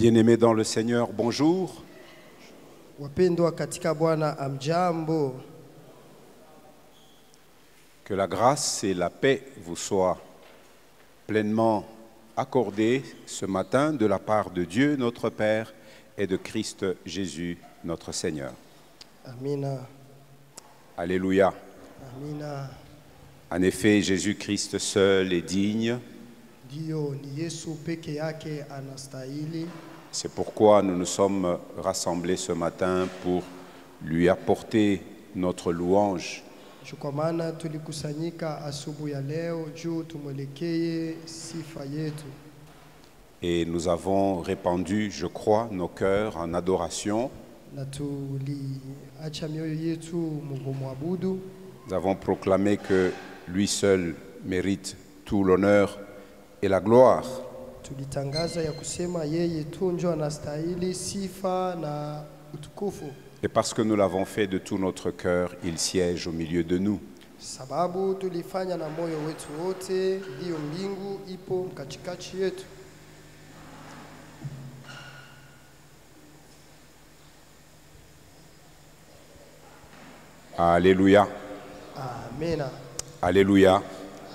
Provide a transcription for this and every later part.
Bien-aimés dans le Seigneur, bonjour. Wapendwa katika Bwana, amjambo. Que la grâce et la paix vous soient pleinement accordées ce matin de la part de Dieu notre Père et de Christ Jésus notre Seigneur. Amina. Alléluia. Amina. En effet, Jésus-Christ seul est digne. Ndio, ni Yesu peke yake anastahili. C'est pourquoi nous nous sommes rassemblés ce matin pour lui apporter notre louange. Kwa maana tulikusanyika asubuhi ya leo juu tumwelekee sifa yetu. Et nous avons répandu, je crois, nos cœurs en adoration. Na tuliacha mioyo yetu mumwabudu. Nous avons proclamé que lui seul mérite tout l'honneur et la gloire. Tulitangaza ya kusema yeye tu ndio anastahili sifa na utukufu. Et parce que nous l'avons fait de tout notre cœur, il siège au milieu de nous. Sababu tulifanya na moyo wetu wote, ndio mbingu ipo katikati yetu. Alléluia. Amina. Alléluia.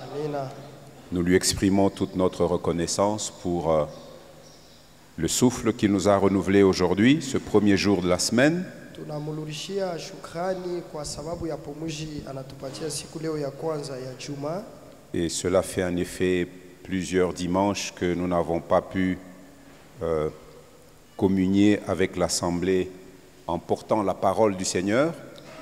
Amina. Nous lui exprimons toute notre reconnaissance pour le souffle qu'il nous a renouvelé aujourd'hui, ce premier jour de la semaine. Tunamrudishia shukrani kwa sababu ya pumzi anatupatia siku leo ya kwanza ya juma. Et cela fait en effet plusieurs dimanches que nous n'avons pas pu communier avec l'Assemblée en portant la parole du Seigneur.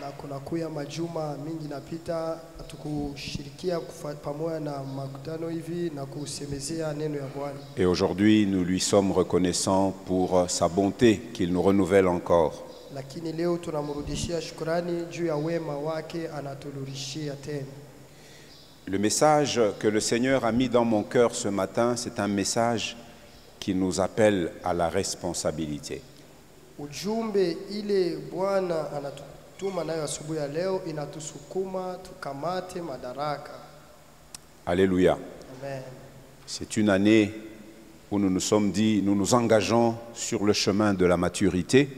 Na kunakuya majuma mingi napita tukushirikia pamoja na makutano hivi na kusemezea neno ya Bwana. Et aujourd'hui, nous lui sommes reconnaissants pour sa bonté qu'il nous renouvelle encore. Lakini leo tunamrudishia shukrani juu ya wema wake anatulurishia tena. Le message que le Seigneur a mis dans mon cœur ce matin, c'est un message qui nous appelle à la responsabilité. Ujumbe ile Bwana anatutuma nayo asubuhi ya leo inatusukuma tukamate madaraka. Alléluia. Amen. C'est une année où nous nous sommes dit, nous nous engageons sur le chemin de la maturité.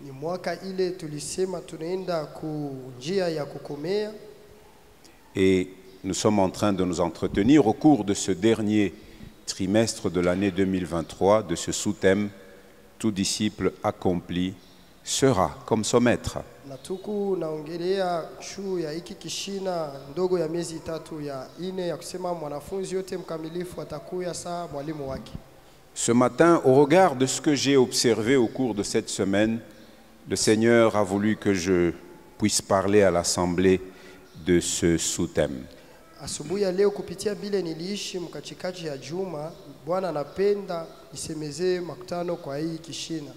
Ni mwaka ile tulisema tunaenda ku njia ya kukomea. Et nous sommes en train de nous entretenir au cours de ce dernier trimestre de l'année 2023, de ce sous-thème « Tout disciple accompli sera comme son maître ». Na tuku naongelea juu ya hiki kishina ndogo ya miezi tatu ya ine ya kusema mwanafunzi yote mkamilifu atakuya saa mwalimu wake. Ce matin, au regard de ce que j'ai observé au cours de cette semaine, le Seigneur a voulu que je puisse parler à l'Assemblée de ce sous-thème. Asubuhi ya leo kupitia bile niliishi mkatikati ya juma, Bwana anapenda nisemezee makutano kwa hii kishina.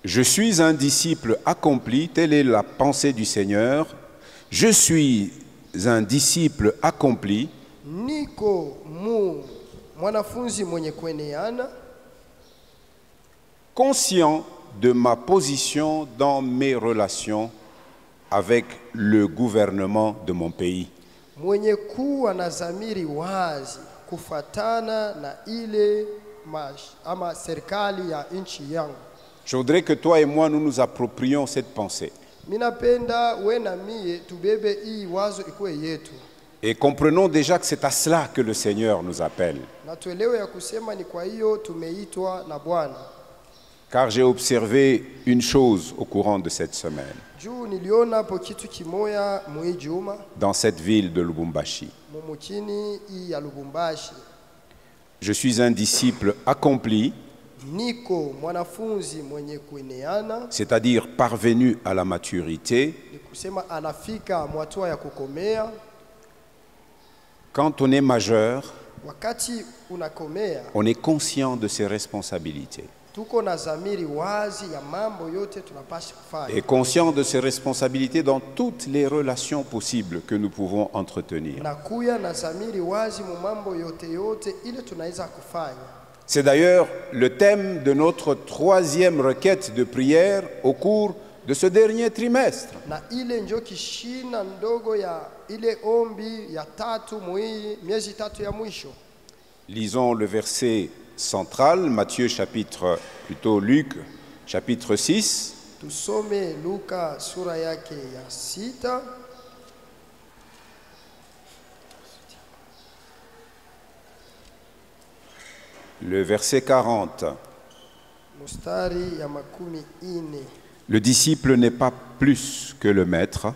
Je suis un disciple accompli, telle est la pensée du Seigneur. Je suis un disciple accompli. Niko mwanafunzi mwenye kueneana, conscient de ma position dans mes relations avec le gouvernement de mon pays. Mwenye kuwa na dhamiri wazi kufatana na ile ama serikali ya nchi yangu. Je voudrais que toi et moi, nous nous approprions cette pensée. Minapenda we na mie tubebe hii wazo ikuwe yetu. Et comprenons déjà que c'est à cela que le Seigneur nous appelle. Na tuelewe ya kusema ni kwa hiyo tumeitwa na Bwana. Car j'ai observé une chose au courant de cette semaine. Juu niliona hapo kitu kimoya muijuma. Dans cette ville de Lubumbashi. Mumuchini ya Lubumbashi. Je suis un disciple accompli. Niko mwanafunzi mwenye kueneana, c'est-à-dire parvenu à la maturité. Ni kusema anafika mwatua ya kukomea. Quand on est majeur, wakati unakomea, on est conscient de ses responsabilités. Tuko na dhamiri wazi ya mambo yote tunapaswa kufanya. Et conscient de ses responsabilités dans toutes les relations possibles que nous pouvons entretenir. Na kuya na dhamiri wazi mu mambo yote yote ile tunaweza kufanya. C'est d'ailleurs le thème de notre troisième requête de prière au cours de ce dernier trimestre. Na ile njo kishina ndogo ya ile ombi ya tatu miezi tatu ya mwisho. Lisons le verset centrale, Matthieu chapitre, plutôt Luc chapitre 6. Tusome Luka sura yake ya 6. Le verset 40. Mustari ya makumi ine. Le disciple n'est pas plus que le maître,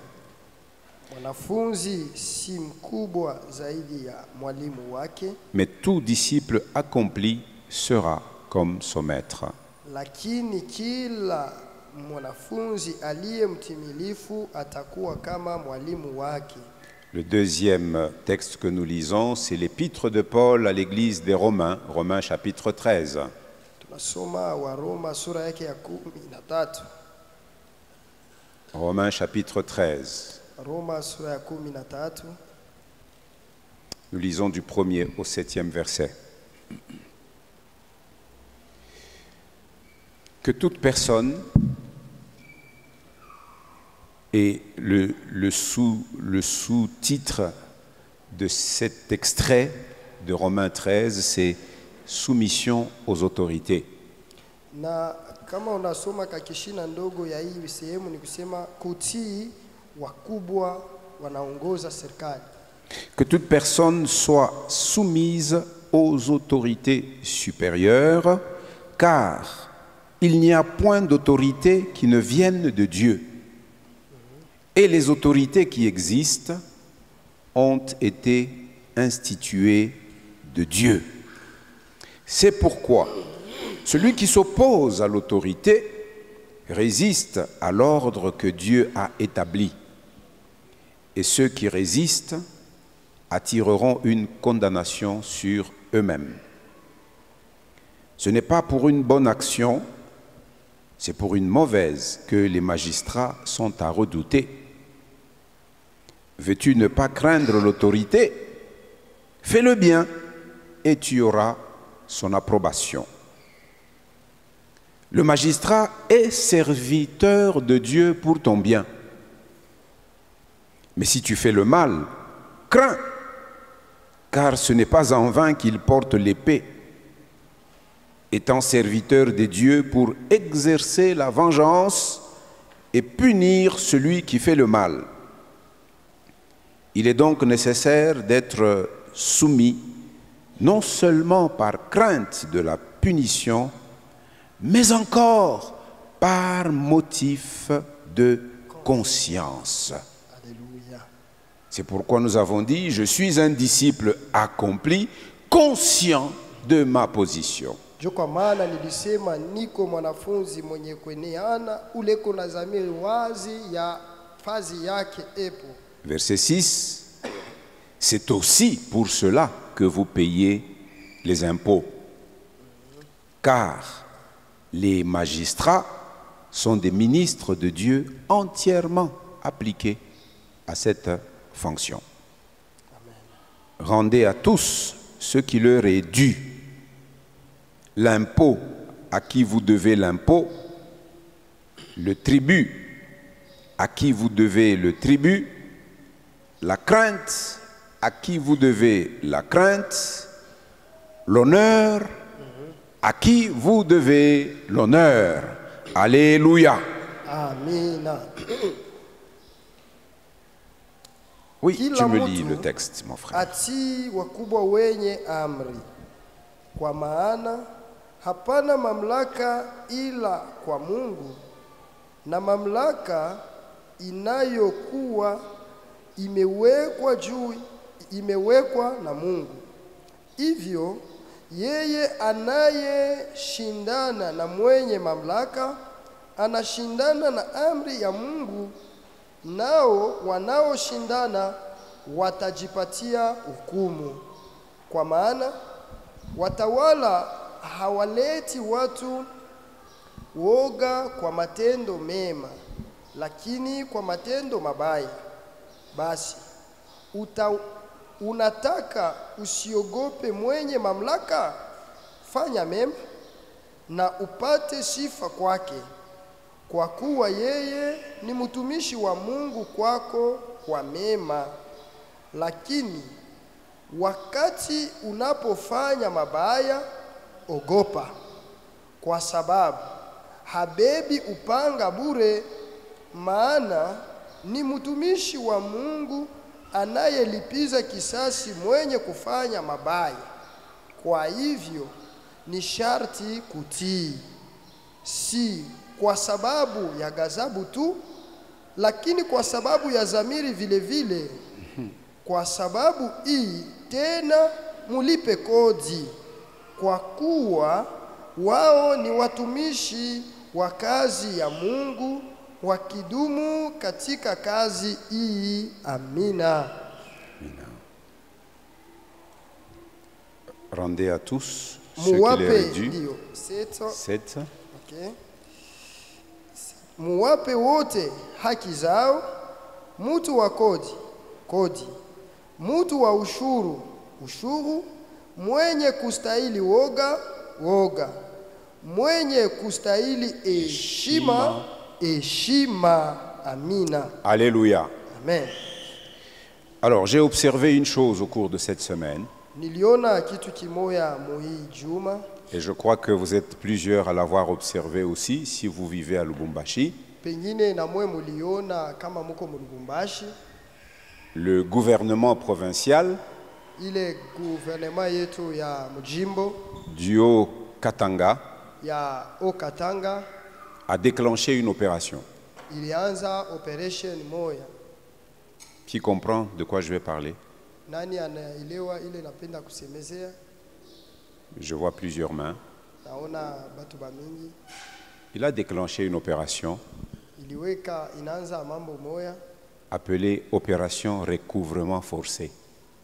Mwanafunzi si mkubwa zaidi ya mwalimu wake, mais tout disciple accompli sera comme son maître. lakini kila mwanafunzi aliye mtimilifu atakuwa kama mwalimu wake. Le deuxième texte que nous lisons, c'est l'épître de Paul à l'église des Romains, Romains chapitre 13. Tunasoma Waroma sura yake ya 13. Romains chapitre 13. Roma sura ya 13. Nous lisons du 1er au 7e verset. Que toute personne, et le sous-titre de cet extrait de Romains 13, c'est soumission aux autorités. Na kama unasoma kakishina ndogo ya hii sehemu ni kusema kutii wakubwa wanaongoza serikali. Que toute personne soit soumise aux autorités supérieures, car il n'y a point d'autorité qui ne vienne de Dieu. Et les autorités qui existent ont été instituées de Dieu. C'est pourquoi celui qui s'oppose à l'autorité résiste à l'ordre que Dieu a établi. Et ceux qui résistent attireront une condamnation sur eux-mêmes. Ce n'est pas pour une bonne action, c'est pour une mauvaise que les magistrats sont à redouter. Veux-tu ne pas craindre l'autorité? Fais le bien et tu auras son approbation. Le magistrat est serviteur de Dieu pour ton bien. Mais si tu fais le mal, crains, car ce n'est pas en vain qu'il porte l'épée, étant serviteur de Dieu pour exercer la vengeance et punir celui qui fait le mal. Il est donc nécessaire d'être soumis, non seulement par crainte de la punition, mais encore par motif de conscience. Alléluia. C'est pourquoi nous avons dit, je suis un disciple accompli, conscient de ma position. Jo kwa maana nilisema niko mwanafunzi mwenye kueneana ule kuna dhamiri wazi ya fazi yake epo. Verset 6, c'est aussi pour cela que vous payez les impôts. Car les magistrats sont des ministres de Dieu entièrement appliqués à cette fonction. Rendez à tous ce qui leur est dû. L'impôt à qui vous devez l'impôt, le tribut à qui vous devez le tribut, la crainte à qui vous devez la crainte, l'honneur à qui vous devez l'honneur. Alléluia. Amina. Oui, Kila tu me lis mtu le texte, mon frère. Atii wakubwa wenye amri, kwa maana hapana mamlaka ila kwa Mungu, na mamlaka inayokuwa imewekwa na Mungu. Hivyo yeye anayeshindana na mwenye mamlaka anashindana na amri ya Mungu, nao wanaoshindana watajipatia hukumu. Kwa maana watawala hawaleti watu woga kwa matendo mema, lakini kwa matendo mabaya. Basi unataka usiogope mwenye mamlaka? Fanya mema na upate sifa kwake, kwa kuwa yeye ni mtumishi wa Mungu kwako kwa mema. Lakini wakati unapofanya mabaya, ogopa, kwa sababu habebi upanga bure, maana ni mtumishi wa Mungu anayelipiza kisasi mwenye kufanya mabaya. Kwa hivyo ni sharti kutii, si kwa sababu ya ghadhabu tu, lakini kwa sababu ya dhamiri vile vile. Kwa sababu hii tena mulipe kodi, kwa kuwa wao ni watumishi wa kazi ya Mungu, wakidumu katika kazi hii. Amina. Rendez à tous ce qui leur est dû. 7. Okay. Muwape wote haki zao, mutu wa kodi, mutu wa ushuru, mwenye kustahili woga, mwenye kustahili heshima. Amina. Alléluia. Amen. Alors, j'ai observé une chose au cours de cette semaine, Niliona kitu kimoya muhii juma, et je crois que vous êtes plusieurs à l'avoir observé aussi si vous vivez à Lubumbashi. pengine na mwe muliona kama muko Lubumbashi. Le gouvernement provincial Ile gouvernement yetu ya mjimbo du Haut-Katanga ya Okatanga a déclenché une opération. ilianza operation moya. Qui comprend de quoi je vais parler? Nani anaelewa ile napenda kusemezea? Je vois plusieurs mains. Naona batu bamingi. Il a déclenché une opération Iliweka inaanza mambo moya, appelée opération recouvrement forcé.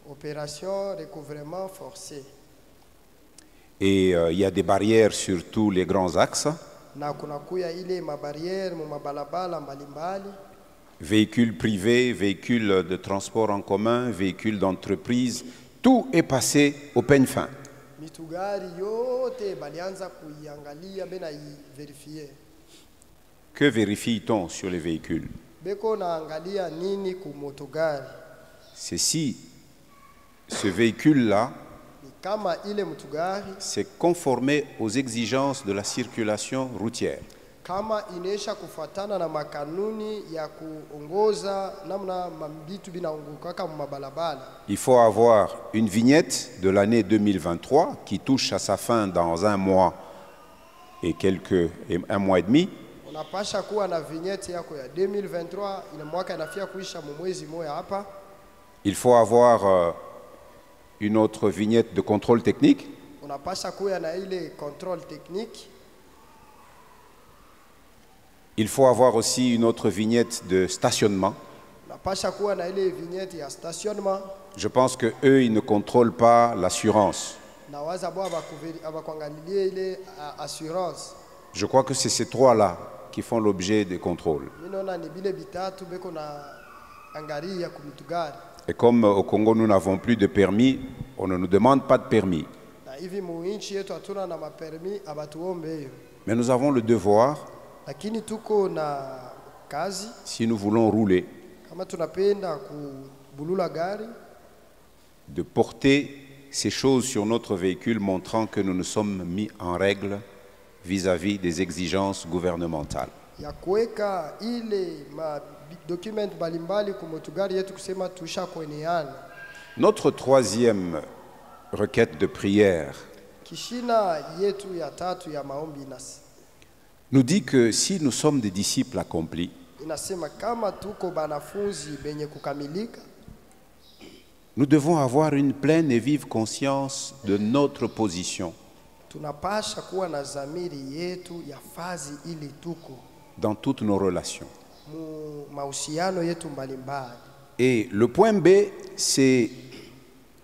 opération recouvrement forcé. Et il y a des barrières sur tous les grands axes. Na kunakuya ile mabariere mu mabalabala mbalimbali, Véhicules privés, véhicules de transport en commun, véhicules d'entreprise, tout est passé au peigne fin. mitugari yote balianza kuiangalia bena verifie. Que vérifie-t-on sur les véhicules? Beko naangalia nini ku motogari? C'est si ce véhicule-là Ni kama ile mtugari s'est conformé aux exigences de la circulation routière. kama inesha kufatana na makanuni ya kuongoza namna mambitu binaongukaka mu mabalabala. Il faut avoir une vignette de l'année 2023 qui touche à sa fin dans un mois et un mois et demi. Unapasha kuwa na vignette yako ya 2023, ina mwaka inafia kuisha mu mwezi moja hapa. Il faut avoir une autre vignette de contrôle technique. Unapasha kuwa na ile contrôle technique. Il faut avoir aussi une autre vignette de stationnement. Unapasha kuwa na ile vignette ya stationnement. Je pense que eux, ils ne contrôlent pas l'assurance. Na waza bo abakuangalilie ile assurance. Je crois que c'est ces trois-là qui font l'objet des contrôles. Minona ni bile bitatu beko na angaria ku mitugari. Et comme au Congo, nous n'avons plus de permis, on ne nous demande pas de permis. Na hivi mu nchi yetu hatuna na mapermi abatuombe hiyo. Mais nous avons le devoir, Lakini tuko na kazi si nous voulons rouler, kama tunapenda kubulula gari, de porter ces choses sur notre véhicule montrant que nous nous sommes mis en règle vis-à-vis des exigences gouvernementales. ya kuweka ile document mbalimbali ku motugari yetu kusema tusha kweneana. Notre troisième requête de prière Kishina yetu ya tatu ya maombi nous dit que si nous sommes des disciples accomplis, inasema kama tuko banafunzi benye kukamilika, nous devons avoir une pleine et vive conscience de notre position tunapasha kuwa na dhamiri yetu ya fazi ili tuko dans toutes nos relations. mu mahusiano yetu mbalimbali. Et le point B, c'est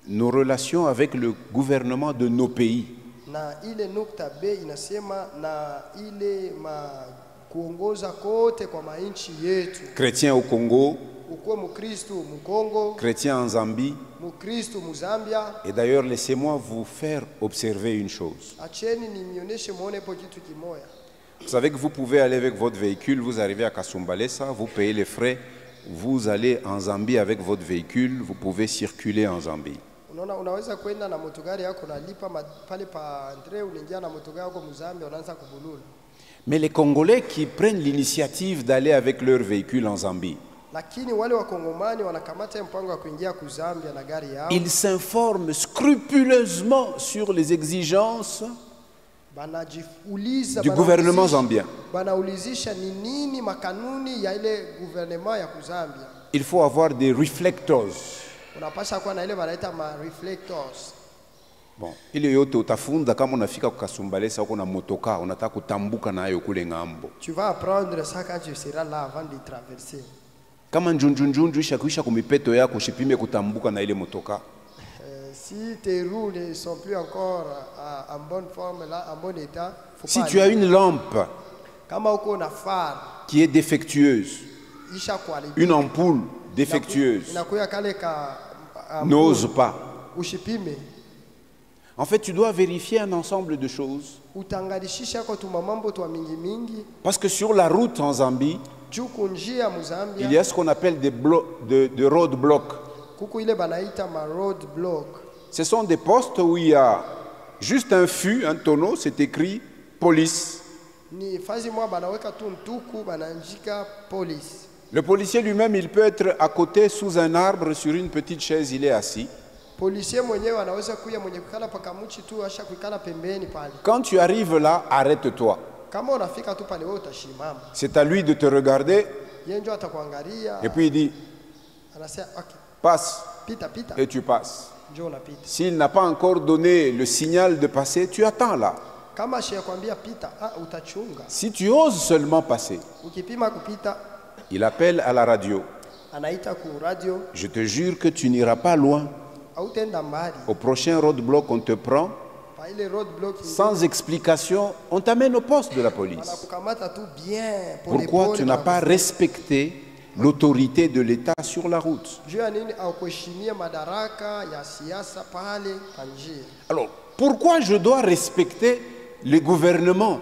nos relations avec le gouvernement de nos pays. Na ile nukta B inasema na ile kuongoza kote kwa mainchi yetu. Chrétiens au Congo, Ukuwe Mukristo mu Kongo, chrétiens en Zambie. Mukristo mu Zambia. Et d'ailleurs, laissez-moi vous faire observer une chose. Acheni nionyeshe muone po kitu kimoya. Vous savez que vous pouvez aller avec votre véhicule, vous arrivez à Kasumbalesa, vous payez les frais, vous allez en Zambie avec votre véhicule, vous pouvez circuler en Zambie. Unaona, unaweza kwenda na motogari yako unalipa pale pa Andre, unaingia na motogari yako Mzambia, unaanza kubulula. Mais les Congolais qui prennent l'initiative d'aller avec leur véhicule en Zambie, Lakini wale wakongomani wanakamata mpango wa kuingia kuzambia na gari yao. ils s'informent scrupuleusement sur les exigences du gouvernement zambien. Banaulizisha ni nini makanuni ya ile gouvernement ya kuzambia. Il faut avoir des reflectors. Unapasha kuwa na ile wanaita ma reflectors. Bon, ile yote utafunda kama unafika kukasumbalesa huko na motoka, unataka kutambuka nayo kule ngambo. Tu vas apprendre ça quand tu seras là avant de traverser. Kama njunjunjunju ishakuisha kumipeto yako ushipime kutambuka na ile motoka. Si tes roues ne sont plus encore en bonne forme, là, en bon état, si tu as une lampe qui est défectueuse, une ampoule défectueuse, n'ose pas. En fait, tu dois vérifier un ensemble de choses. Parce que sur la route en Zambie, il y a ce qu'on appelle des roadblocks. Ce sont des postes où il y a juste un fût, un tonneau, c'est écrit police. Le policier lui-même, il peut être à côté sous un arbre, sur une petite chaise, il est assis. Quand tu arrives là, arrête-toi. C'est à lui de te regarder. Et puis il dit, passe. Et tu passes. S'il n'a pas encore donné le signal de passer, tu attends là. Si tu oses seulement passer, il appelle à la radio. Je te jure que tu n'iras pas loin. Au prochain roadblock, on te prend. Sans explication, on t'amène au poste de la police. Pourquoi tu n'as pas respecté l'autorité de l'État sur la route? Alors, pourquoi je dois respecter les gouvernements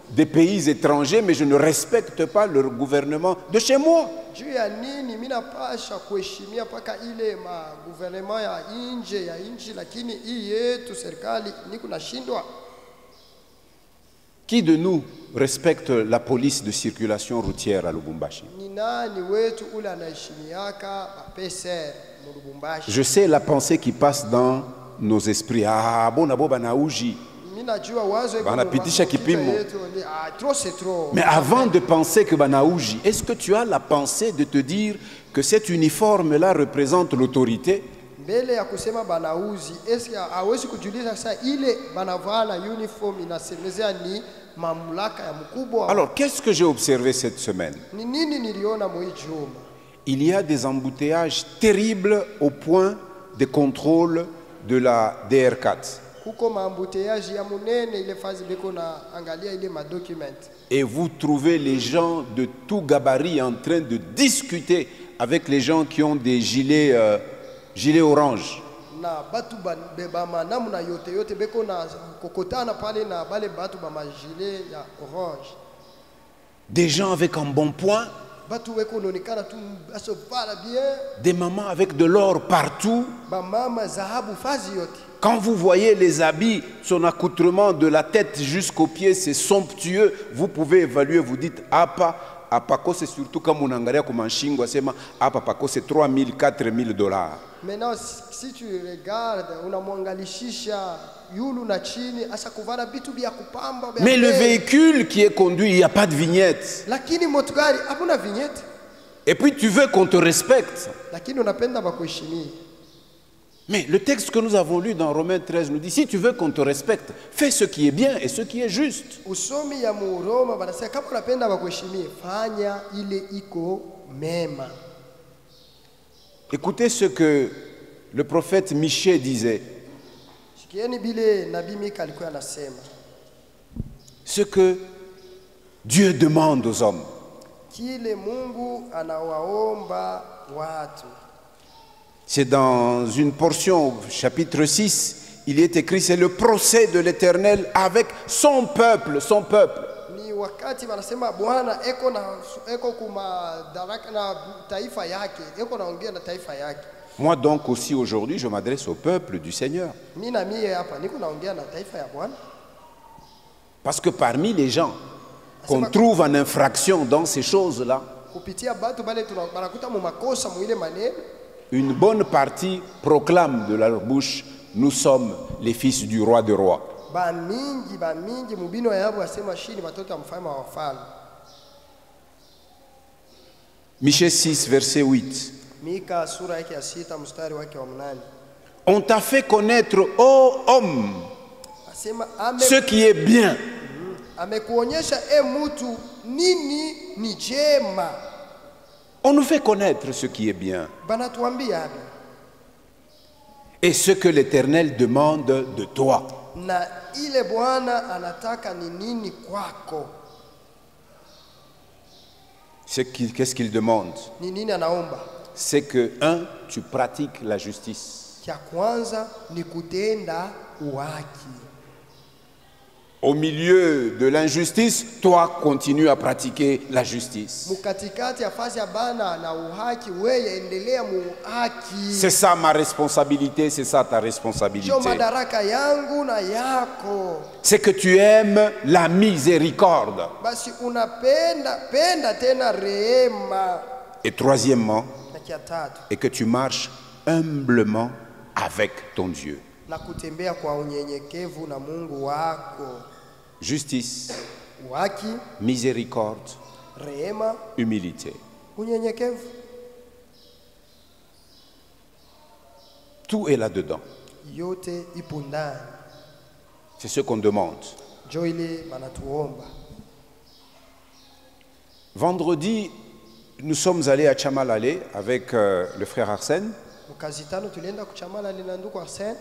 des pays étrangers, mais je ne respecte pas le gouvernement de chez moi? Qui de nous respecte la police de circulation routière à Lubumbashi? Je sais la pensée qui passe dans nos esprits. Ah, bon, banaouji. Mais avant de penser que banaouji, est-ce que tu as la pensée de te dire que cet uniforme-là représente l'autorité? Alors, qu'est-ce que j'ai observé cette semaine? Il y a des embouteillages terribles au point de contrôle de la DR4. Et vous trouvez les gens de tout gabarit en train de discuter avec les gens qui ont des gilets orange. Des gens avec un bon point. Des mamans avec de l'or partout. Quand vous voyez les habits, son accoutrement de la tête jusqu'aux pieds, c'est somptueux. Vous pouvez évaluer, vous dites, Apako, c'est surtout comme on angalia comme un chingo, Apako, c'est 3 000, 4 000 $. Maintenant, si tu regardes, mais le véhicule qui est conduit, il n'y a pas de vignette. Et puis tu veux qu'on te respecte. Mais le texte que nous avons lu dans Romains 13 nous dit, si tu veux qu'on te respecte, fais ce qui est bien et ce qui est juste. Écoutez ce que le prophète Michée disait. Ce que Dieu demande aux hommes. C'est dans une portion, chapitre 6, il est écrit, c'est le procès de l'Éternel avec son peuple, son peuple. Moi donc aussi aujourd'hui, je m'adresse au peuple du Seigneur. Mimi na mie hapa niko naongea na taifa ya Bwana. Parce que parmi les gens qu'on trouve en infraction dans ces choses-là, Kupitia batu bale banakuta mu makosa mu ile maneno. une bonne partie proclame de leur bouche, nous sommes les fils du roi des rois. Ba mingi mubino yabo asema shini watoto wa mfalme wa wafalme. Michée 6, verset 8. Mika sura yake ya 6 mstari wake wa 8. On t'a fait connaître, ô homme, Asema ce qui est bien. amekuonyesha mutu nini ni jema. On nous fait connaître ce qui est bien. Banatuambia hapa. Et ce que l'Éternel demande de toi. Na ile Bwana anataka ni nini kwako? Qu'est-ce qu'il demande? Ni nini anaomba? C'est que, un, tu pratiques la justice. Cha kwanza ni kutenda uwaki. Au milieu de l'injustice, toi, continue à pratiquer la justice. Mukatikati ya fazi ya bana na uhaki, wewe endelea muhaki. C'est ça ma responsabilité, c'est ça ta responsabilité. Jo madaraka yangu na yako. C'est que tu aimes la miséricorde. Basi penda tena rehema. Et troisièmement, Na kia tatu, et que tu marches humblement avec ton Dieu. na kutembea kwa unyenyekevu na Mungu wako. Justice, Uhaki, miséricorde, rehema, humilité. unyenyekevu. Tout est là-dedans. Yote ipo ndani. C'est ce qu'on demande. Jo ile banatuomba. Vendredi, nous sommes allés à Chamalale avec le frère Arsène. Mukazitano tulienda kuchamala lina ndugu Arsène.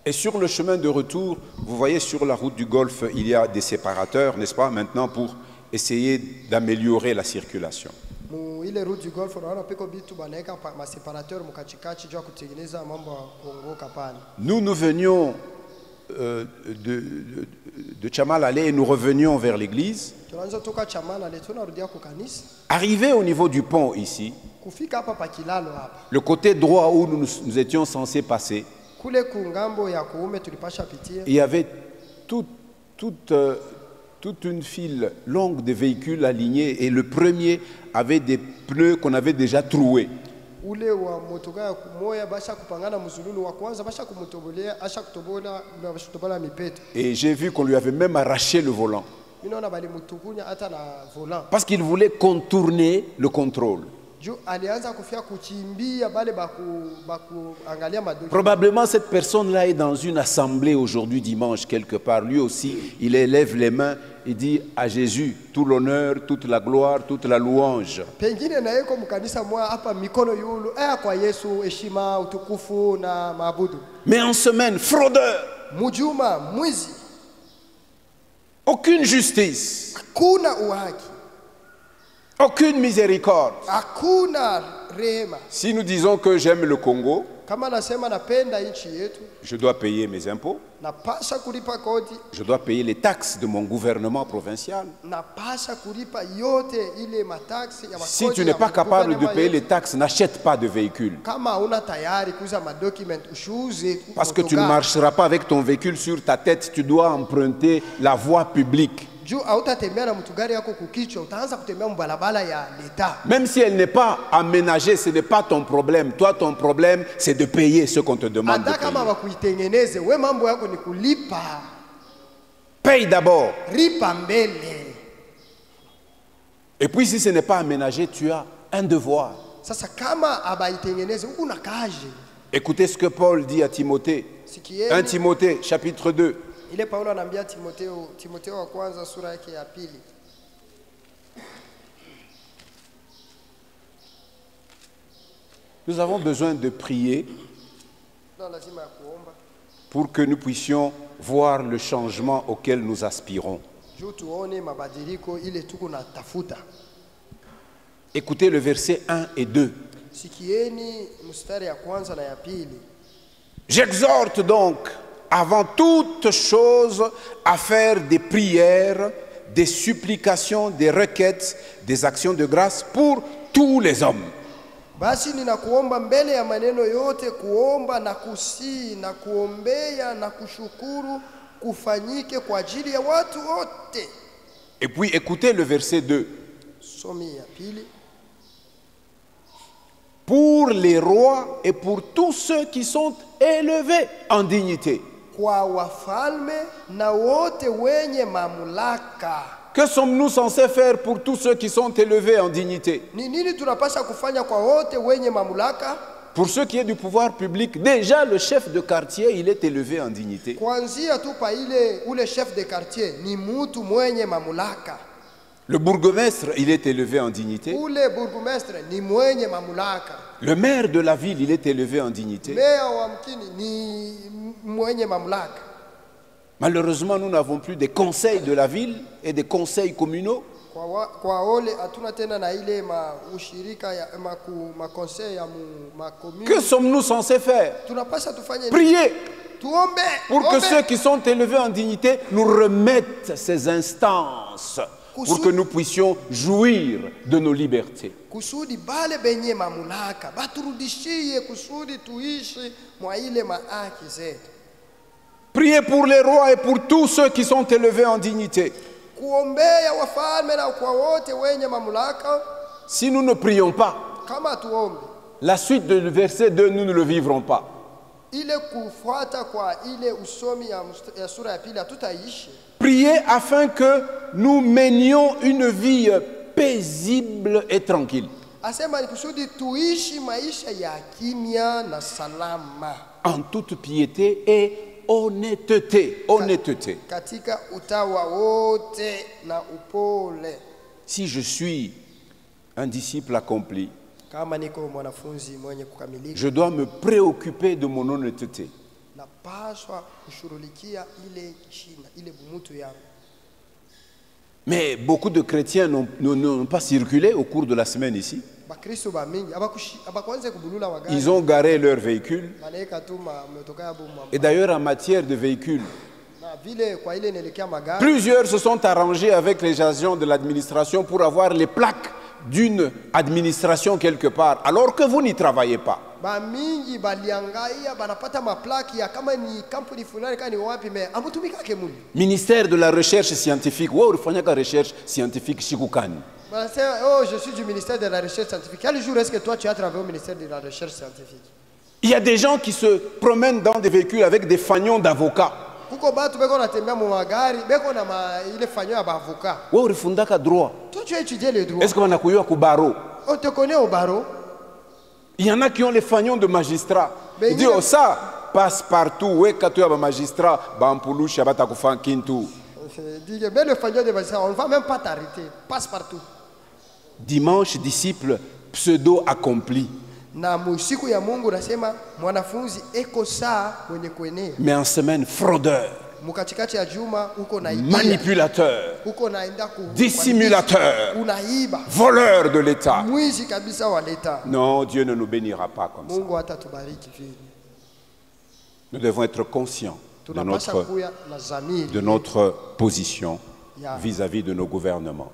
Et sur le chemin de retour, vous voyez sur la route du Golfe, il y a des séparateurs, n'est-ce pas, maintenant pour essayer d'améliorer la circulation. Mu ile route du Golfe unaona peko bitu banaweka ma separateur mukachikachi juu ya kutengeneza mambo ya kuongoka pale. Nous venions de Chamalale et nous revenions vers l'église. Tunaanza toka chamala le tunarudia ku kanisa. Arrivé au niveau du pont ici, Kufika hapa pa kilalo hapa. le côté droit où nous étions censés passer, Kule kungambo ya kuume tulipasha pitia. il y avait toute une file longue de véhicules alignés et le premier avait des pneus qu'on avait déjà troués. Ule wa motoka ya kumoya basha kupangana mzululu wa kwanza basha kumutobolea asha kutobola mipeto. Et j'ai vu qu'on lui avait même arraché le volant. Minaona bali mutukunya hata na volant. Parce qu'il voulait contourner le contrôle. Juu alianza kufia kuchimbia bale baku angalia madoki. Probablement cette personne-là est dans une assemblée aujourd'hui dimanche quelque part. Lui aussi, il élève les mains et dit à Jésus tout l'honneur, toute la gloire, toute la louange. Pengine na yeko mkanisa mwa hapa mikono yulu kwa Yesu heshima utukufu na maabudu. Mais en semaine, fraudeur, Mujuma mwizi, aucune justice, hakuna uhaki, aucune miséricorde. hakuna rehema. Si nous disons que j'aime le Congo, Kama nasema napenda nchi yetu, je dois payer mes impôts, napasha kulipa kodi, je dois payer les taxes de mon gouvernement provincial. napasha kulipa yote ile mataksi ya makodi. Si tu n'es pas ya capable de gouvernement payer yetu. les taxes, n'achète pas de véhicule. Kama una tayari kuuza madocument ushuze Parce que tu ne marcheras pas avec ton véhicule sur ta tête, tu dois emprunter la voie publique. juu hautatembea na mtu gari yako kukichwa, utaanza kutembea mbalabala ya leta. Même si elle n'est pas aménagée, ce n'est pas ton problème. Toi, ton problème, c'est de payer ce qu'on te demande de Hata kama payer. wakuitengeneze, we mambo yako ni kulipa. Paye d'abord. Ripa mbele. Et puis, si ce n'est pas aménagé, tu as un devoir. Sasa kama abaitengeneze, una kaje. Écoutez ce que Paul dit à Timothée. 1 Sikieni Timothée, chapitre 2. ile Paulo anaambia Timotheo wa kwanza sura yake ya pili. Nous avons besoin de prier Ndio lazima ya kuomba. pour que nous puissions voir le changement auquel nous aspirons. Juu tuone mabadiliko ile tuko na tafuta. Écoutez le verset 1 et 2. Sikieni mstari ya kwanza na ya pili. J'exhorte donc, avant toute chose, à faire des prières, des supplications, des requêtes, des actions de grâce pour tous les hommes. Basi ninakuomba mbele ya maneno yote kuomba na kusii na kuombea na kushukuru kufanyike kwa ajili ya watu wote. Et puis écoutez le verset 2. Somi ya pili. Pour les rois et pour tous ceux qui sont élevés en dignité. Kwa wafalme na wote wenye mamlaka. Que sommes-nous censés faire pour tous ceux qui sont élevés en dignité? Ni nini tunapaswa kufanya kwa wote wenye mamlaka? Pour ceux qui est du pouvoir public, déjà le chef de quartier, il est élevé en dignité. Kuanzia tu pa ule chef de quartier ni mtu mwenye mamlaka. Le bourgmestre, il est élevé en dignité. Ule burgomestre ni mwenye mamlaka. Le maire de la ville, il est élevé en dignité. Meya wa mkini ni mwenye mamlaka. Malheureusement, nous n'avons plus des conseils de la ville et des conseils communaux. Kwa ole hatuna tena na ile ushirika ya conseil ya commune. Que sommes-nous censés faire? Tunapaswa tufanye Prier tuombe pour que ceux qui sont élevés en dignité nous remettent ces instances pour que nous puissions jouir de nos libertés. Kusudi bale benye mamlaka baturudishie kusudi tuishi mwa ile maaki zetu. Priez pour les rois et pour tous ceux qui sont élevés en dignité. Kuombea wafalme na kwa wote wenye mamlaka. Si nous ne prions pas, kama tuombe, la suite du verset 2, nous ne le vivrons pas. Ile kufuata kwa ile usomi ya sura ya pili hatutaishi. Priez afin que nous menions une vie paisible et tranquille. Asema ni kusudi tuishi maisha ya kimya na salama. En toute piété et honnêteté. Honnêteté. Katika utawa wote na upole. Si je suis un disciple accompli, kama niko mwanafunzi mwenye kukamilika, je dois me préoccuper de mon honnêteté. Napaswa kushughulikia ile china, ile bumutu yangu. Mais beaucoup de chrétiens n'ont pas circulé au cours de la semaine ici. Ils ont garé leur véhicule. Et d'ailleurs, en matière de véhicules, plusieurs se sont arrangés avec les agents de l'administration pour avoir les plaques d'une administration quelque part, alors que vous n'y travaillez pas. Ministère de la recherche scientifique. Recherche scientifique Shikukani. Oh, je suis du ministère de la recherche scientifique. Quel jour est-ce que toi tu as travaillé au ministère de la recherche scientifique? Il y a des gens qui se promènent dans des véhicules avec des fagnons d'avocats. Toi tu as étudié le droit. Est-ce qu'on a connu au barreau? On te connaît au barreau. Il y en a qui ont les fagnons de magistrats. Ils disent, oh ça, passe partout. Ouais, quand tu es un magistrat, Bampulu, Shabatakufan, Kintu. Mais le fagnon de magistrat, on ne va même pas t'arrêter. Passe partout. Dimanche, disciple pseudo accompli. Mais en semaine, fraudeur, manipulateur, dissimulateur, voleur de l'État. Non, Dieu ne nous bénira pas comme ça. Nous devons être conscients de notre position vis-à-vis de nos gouvernements.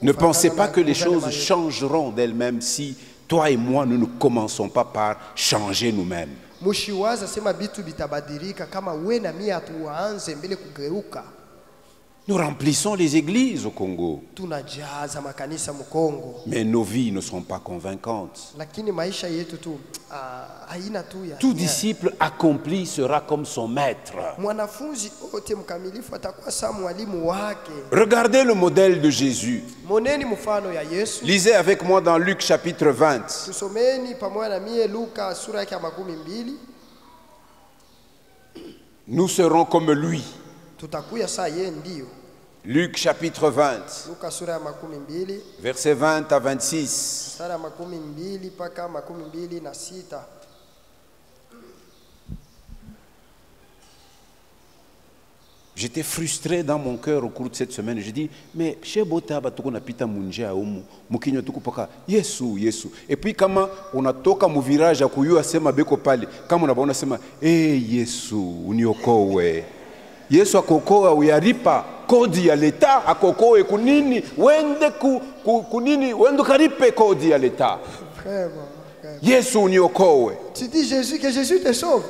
Ne pensez pas que les choses changeront d'elles-mêmes si toi et moi, nous ne commençons pas par changer nous-mêmes. Nous remplissons les églises au Congo. Mais nos vies ne sont pas convaincantes. Tout disciple accompli sera comme son maître. Regardez le modèle de Jésus. Lisez avec moi dans Luc chapitre 20. Nous serons comme lui. Luc chapitre 20, versets 20 à 26. J'étais frustré dans mon cœur au cours de cette semaine. Je dis, mais chez Bota, on a pita munja omu, mukinyo tukupaka, Yesu, Yesu. Et puis quand on a toka mu virage à kuyu asema beko pali, quand on a sema, eh Yesu, uniokowe. Yesu akokoa uyaripa kodi ya leta akokoe kunini wende kunini wende karipe kodi ya leta. Vraiment. Yesu uniokoe. Tu dis Jésus, que Jésus te sauve.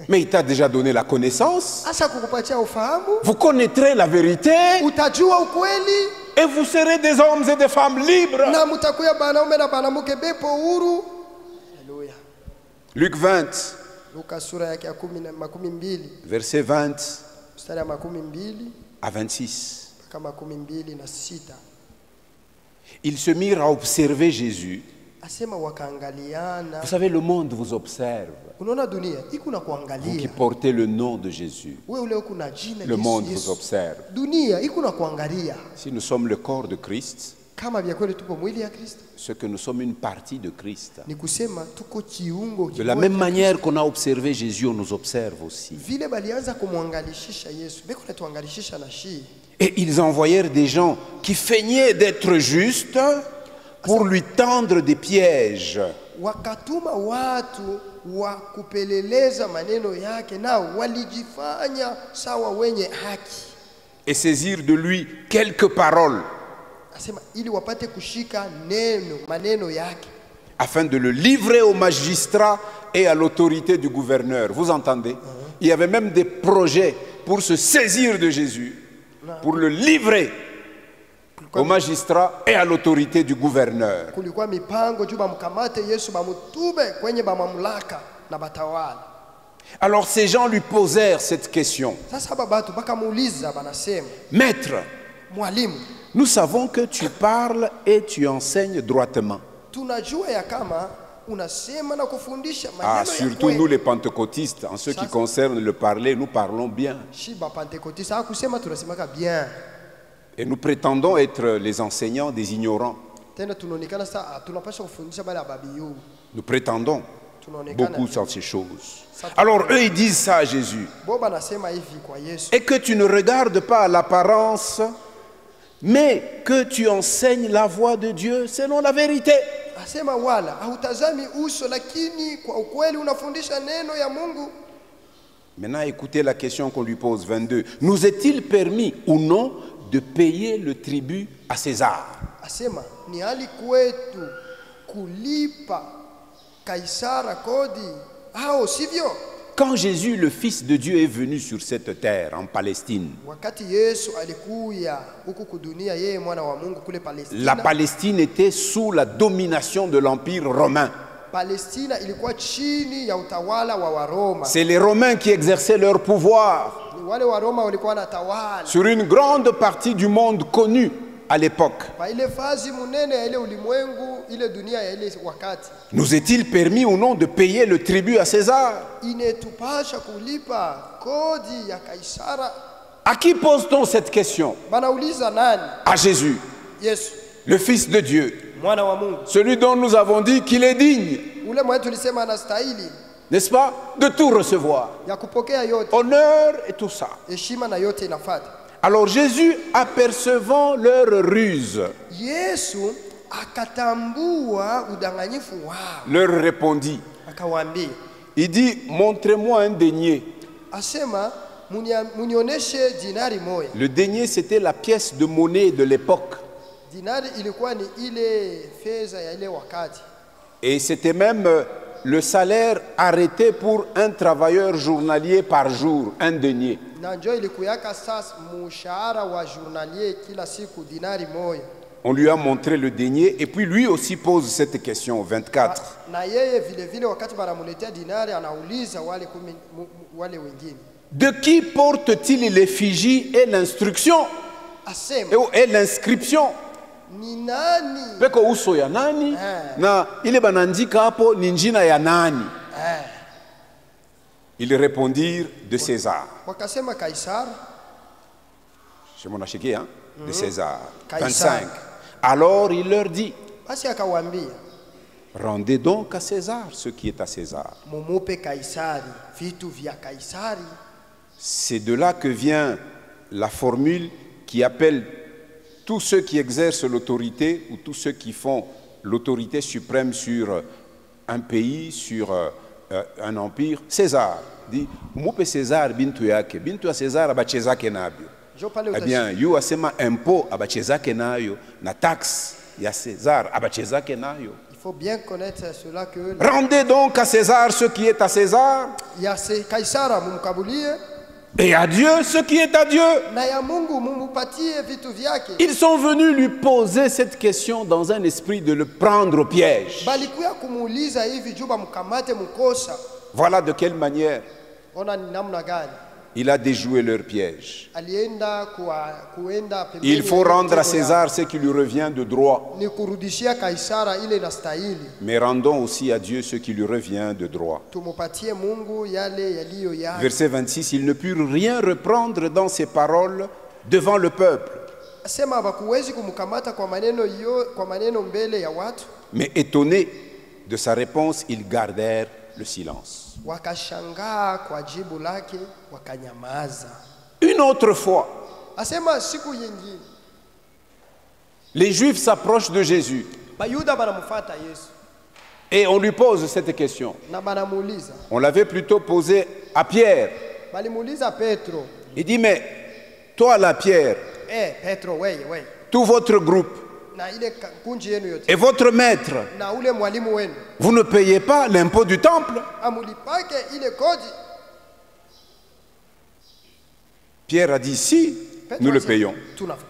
Mais il t'a déjà donné la connaissance. Asa kukupatia ufahamu. Vous connaîtrez la vérité. Utajua ukweli. Et vous serez des hommes et des femmes libres. Na mutakuya banaume na banamuke bepo huru. Alléluia. Luc 20. Luka sura yake ya 12. Verset 20 Mstari ya 12 à 26. mpaka 26. Ils se mirent à observer Jésus. Asema wakaangaliana. Vous savez, le monde vous observe. Unaona dunia iko na Vous qui kuangalia. portez le nom de Jésus. Wewe ule uko na jina Le monde vous observe. Dunia iko na kuangalia. Si nous sommes le corps de Christ, Kama vya kweli tupo mwili ya Kristo, c'est que nous sommes une partie de Christ. ni kusema tuko kiungo De la même manière qu'on a observé Jésus, on nous observe aussi. vile balianza kumwangalishisha Yesu, beko natuangalishisha na shi. Et ils envoyèrent des gens qui feignaient d'être justes pour lui tendre des pièges. Wakatuma watu wa kupeleleza maneno yake, nao walijifanya sawa wenye haki. Et saisir de lui quelques paroles Asema ili wapate kushika maneno yake, afin de le livrer au magistrat et à l'autorité du gouverneur. Vous entendez? Il y avait même des projets pour se saisir de Jésus, pour le livrer au magistrat et à l'autorité du gouverneur. kulikuwa mipango juu bamkamate Yesu bamutube kwenye bamamlaka na batawala. Alors ces gens lui posèrent cette question. Sasa babatu bakamuuliza, banasema, Maître, mwalimu, nous savons que tu parles et tu enseignes droitement. tunajua ya kama unasema na kufundisha Ah, maneno ya surtout nous kweli. les pentecôtistes, en ce qui concerne le parler, nous parlons bien. Shiba Pentecoste hakusema tunasemaka bien. Et nous prétendons être les enseignants des ignorants. Tena tunaonekana sasa tunapaswa kufundisha bale ababiyu. Nous prétendons Tunaonekana beaucoup sur ces choses. Alors eux, ils disent ça à Jésus. bo banasema hivi kwa Yesu. Et que tu ne regardes pas à l'apparence, mais que tu enseignes la voie de Dieu selon la vérité. Asema wala hautazami uso, lakini kwa ukweli unafundisha neno ya Mungu. Maintenant, écoutez la question qu'on lui pose, 22. Nous est-il permis ou non de payer le tribut à César? Asema ni hali kwetu kulipa Kaisara kodi au sivyo? Quand Jésus, le Fils de Dieu, est venu sur cette terre, en Palestine, Wakati Yesu alikuya huku kudunia, yeye mwana wa Mungu kule la Palestina. Palestine était sous la domination de l'Empire romain. Palestina ilikuwa chini ya utawala wa Waroma. C'est les Romains qui exerçaient leur pouvoir Ni wale Waroma walikuwa wanatawala sur une grande partie du monde connu à l'époque. kwa ile fazi munene ya ile ulimwengu, ile dunia ya ile wakati. Nous est-il permis ou non de payer le tribut à César? Inetupasha kulipa kodi ya Kaisara. À qui pose-t-on cette question? Banauliza nani? À Jésus, Yesu, le Fils de Dieu, mwana wa Mungu, celui dont nous avons dit qu'il est digne, ule mwenye tulisema anastahili n'est-ce pas, de tout recevoir, ya kupokea yote, honneur et tout ça. heshima na yote inafuata. Alors Jésus, apercevant leur ruse, Yesu akatambua udanganyifu wao, leur répondit. akawaambia, Il dit, montrez-moi un denier. asema munioneshe dinari moja. Le denier, c'était la pièce de monnaie de l'époque. Dinari ilikuwa ni ile fedha ya ile wakati, Et c'était même le salaire arrêté pour un travailleur journalier par jour, un denier. na njo ilikuyaka sasa mshahara wa journalier kila siku dinari moja. On lui a montré le denier et puis lui aussi pose cette question au 24. Na yeye vile vile wakati banamuletea dinari anauliza wale wengine, De qui porte-t-il l'effigie et l'instruction asema et l'inscription? ni nani? Peko uso ya nani na ile banandika hapo ni njina ya nani? Ils répondirent de César. Wakasema Kaisari. Chez mon acheté, hein? De César. Caïsar. 25. Alors il leur dit, Basi akawaambia, rendez donc à César ce qui est à César. mumupe Kaisari vitu vya Kaisari. C'est de là que vient la formule qui appelle tous ceux qui exercent l'autorité ou tous ceux qui font l'autorité suprême sur un pays, sur un empire, César. dit mupe César bintu yake, bintu ya César abachezake nabyo. njo pale Eh bien, yu asema impôt abachezake nayo na taxe ya César abachezake nayo. il faut bien connaître cela que Rendez donc à César ce qui est à César ya Kaisara mumkabulie et à Dieu ce qui est à Dieu. na ya Mungu mumupatie vitu vyake. Ils sont venus lui poser cette question dans un esprit de le prendre au piège. Balikuya kumuuliza hivi juba mkamate mkosa. Voilà de quelle manière Ona ni namna gani il a déjoué leur piège. alienda kuenda pembeni. Il faut ya rendre à mtego ya- César ce qui lui revient de droit, ni kurudishia Kaisara ile inastahili, mais rendons aussi à Dieu ce qui lui revient de droit. tumupatie Mungu yale yaliyo yake. Verset 26, ils ne purent rien reprendre dans ses paroles devant le peuple, Sema hawakuwezi kumkamata kwa maneno mbele ya watu, mais étonnés de sa réponse, ils gardèrent le silence. wakashangaa kwa jibu lake, wakanyamaza. Une autre fois, Asema siku yingine les Juifs s'approchent de Jésus Bayuda banamfuata Yesu et on lui pose cette question. na banamuuliza, On l'avait plutôt posée à Pierre. balimuuliza Petro, Il dit, mais toi la Pierre, Petro wewe tout votre groupe na ile kunji yenu yote et votre maître, na ule mwalimu wenu vous ne payez pas l'impôt du temple? amulipake ile kodi. Pierre a dit, si, Petro nous le asema, payons.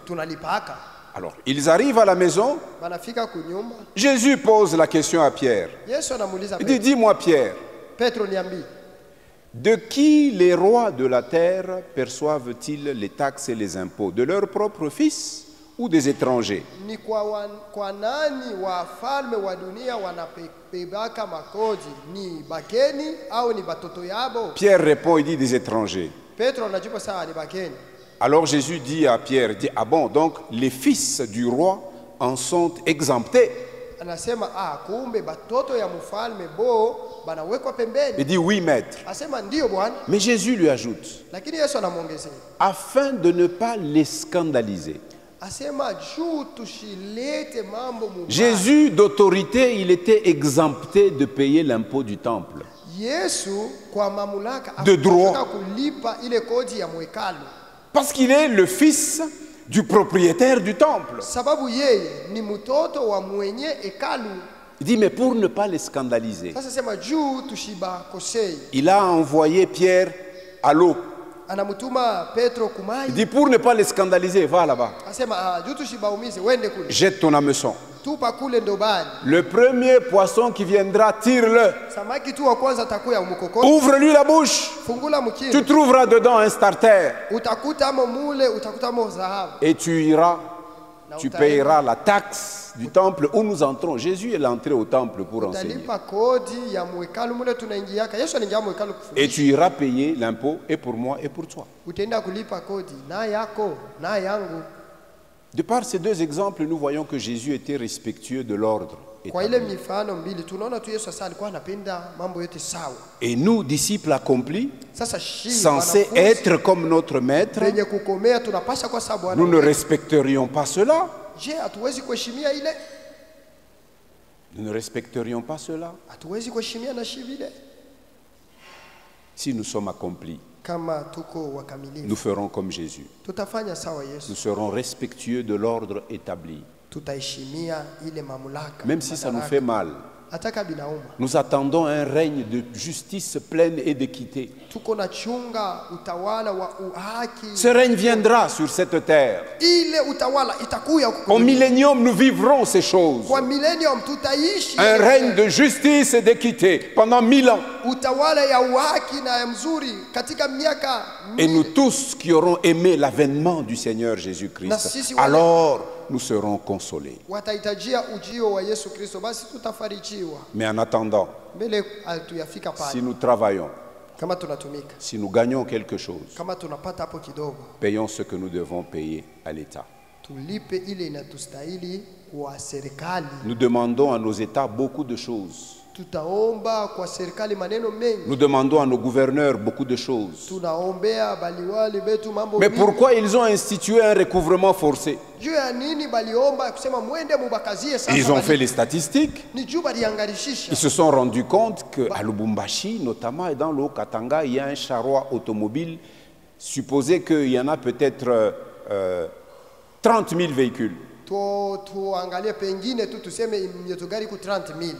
tunalipaka. Alors, ils arrivent à la maison. Banafika kunyumba, Jésus pose la question à Pierre. Yesu anamuuliza Il dit, Petro, dis-moi Pierre, Petro niambie, de qui les rois de la terre perçoivent-ils les taxes et les impôts? De leurs propres fils ou des étrangers? ni kwa nani wafalme wa dunia wanapebaka makodi? Ni bakeni au ni batoto yabo? Pierre répond, il dit des étrangers. Petro anajibu sawa, ni bakeni. Alors Jésus dit à Pierre, il dit, ah bon, donc les fils du roi en sont exemptés? Anasema kumbe batoto ya mfalme bo banawekwa pembeni. Il dit, oui maître. Asema ndio Bwana, Mais Jésus lui ajoute, lakini Yesu anamwongezea, afin de ne pas les scandaliser. asema juu tushilete mambo mubaya. Jésus d'autorité, il était exempté de payer l'impôt du temple. Yesu kwa mamlaka De droit. hakutaka kulipa ile kodi ya mwekalu, Parce qu'il est le fils du propriétaire du temple. sababu yeye ni mtoto wa mwenye hekalu. Il dit, mais pour ne pas les scandaliser, Sasa sema juu tushibakosei, il a envoyé Pierre à l'eau. anamutuma Petro Il kumai, dit, pour ne pas les scandaliser, va là-bas, asema juu tushibaumize, wende kule, jette ton hameçon. tupa kule ndobani. Le premier poisson qui viendra, tire-le. Samaki tu wa kwanza atakuya umukokoti, Ouvre-lui la bouche. fungula Tu mkini, trouveras dedans un starter. utakuta amo mule, utakuta amo dhahabu, Et tu iras, na tu utaenda- payeras la taxe du temple où nous entrons. Jésus est entré au temple pour enseigner. utalipa kodi ya mwekalu mule tunaingiaka. Yesu anaingia mwekalu Et kufundisha, tu iras payer l'impôt et pour moi et pour toi. utaenda kulipa kodi na yako na yangu. De par ces deux exemples, nous voyons que Jésus était respectueux de l'ordre. Kwa ile établi. mifano mbili tunaona tu Yesu sasa alikuwa anapenda mambo yote sawa. Et nous, disciples accomplis, Sasa shi censés wanafunzi être comme notre maître, wenye kukomea tunapasha kwa sababu nous ne Bwana. respecterions pas cela. Je, hatuwezi kuheshimia ile? Nous ne respecterions pas cela Hatuwezi kuheshimia na shi vile? si nous sommes accomplis. Kama tuko wakamilifu Nous ferons comme Jésus. tutafanya sawa Nous Yesu, serons respectueux de l'ordre établi. tutaheshimia ile mamlaka, Même si ça nous madaraka. fait mal. Hata kama binauma, Nous attendons un règne de justice pleine et d'équité. tuko na chunga utawala wa uhaki. Ce règne viendra sur cette terre. Ile utawala itakuya huko Au dunia. millénium, nous vivrons ces choses. Kwa millennium tutaishi Un règne de justice et d'équité pendant 1000 ans. utawala ya uhaki na ya mzuri katika miaka Et nous 1000. tous qui aurons aimé l'avènement du Seigneur Na Jésus-Christ, sisi wale- alors nous serons consolés. Watahitajia ujio wa Yesu Kristo, basi tutafarijiwa. Mais en attendant, Mbele hatuyafika si pale, nous travaillons, kama tunatumika, si nous gagnons quelque chose, kama tunapata hapo kidogo, payons ce que nous devons payer à l'État. tulipe ile inatustahili kwa serikali. Nous demandons à nos États beaucoup de choses. tutaomba kwa serikali maneno mengi. Nous demandons à nos gouverneurs beaucoup de choses. Tunaombea baliwali betu mambo Mais mingi. pourquoi ils ont institué un recouvrement forcé? Juu ya nini baliomba kusema mwende mubakazie sasa? Ils ont fait les statistiques. Ni juu baliangarishisha. Ils se sont rendus compte qu'à Lubumbashi, notamment, et dans le Haut-Katanga, il y a un charroi automobile. Supposé qu'il y en a peut-être 30 000 véhicules. Tuangalie pengine tu tuseme imyotogari ku 30 000.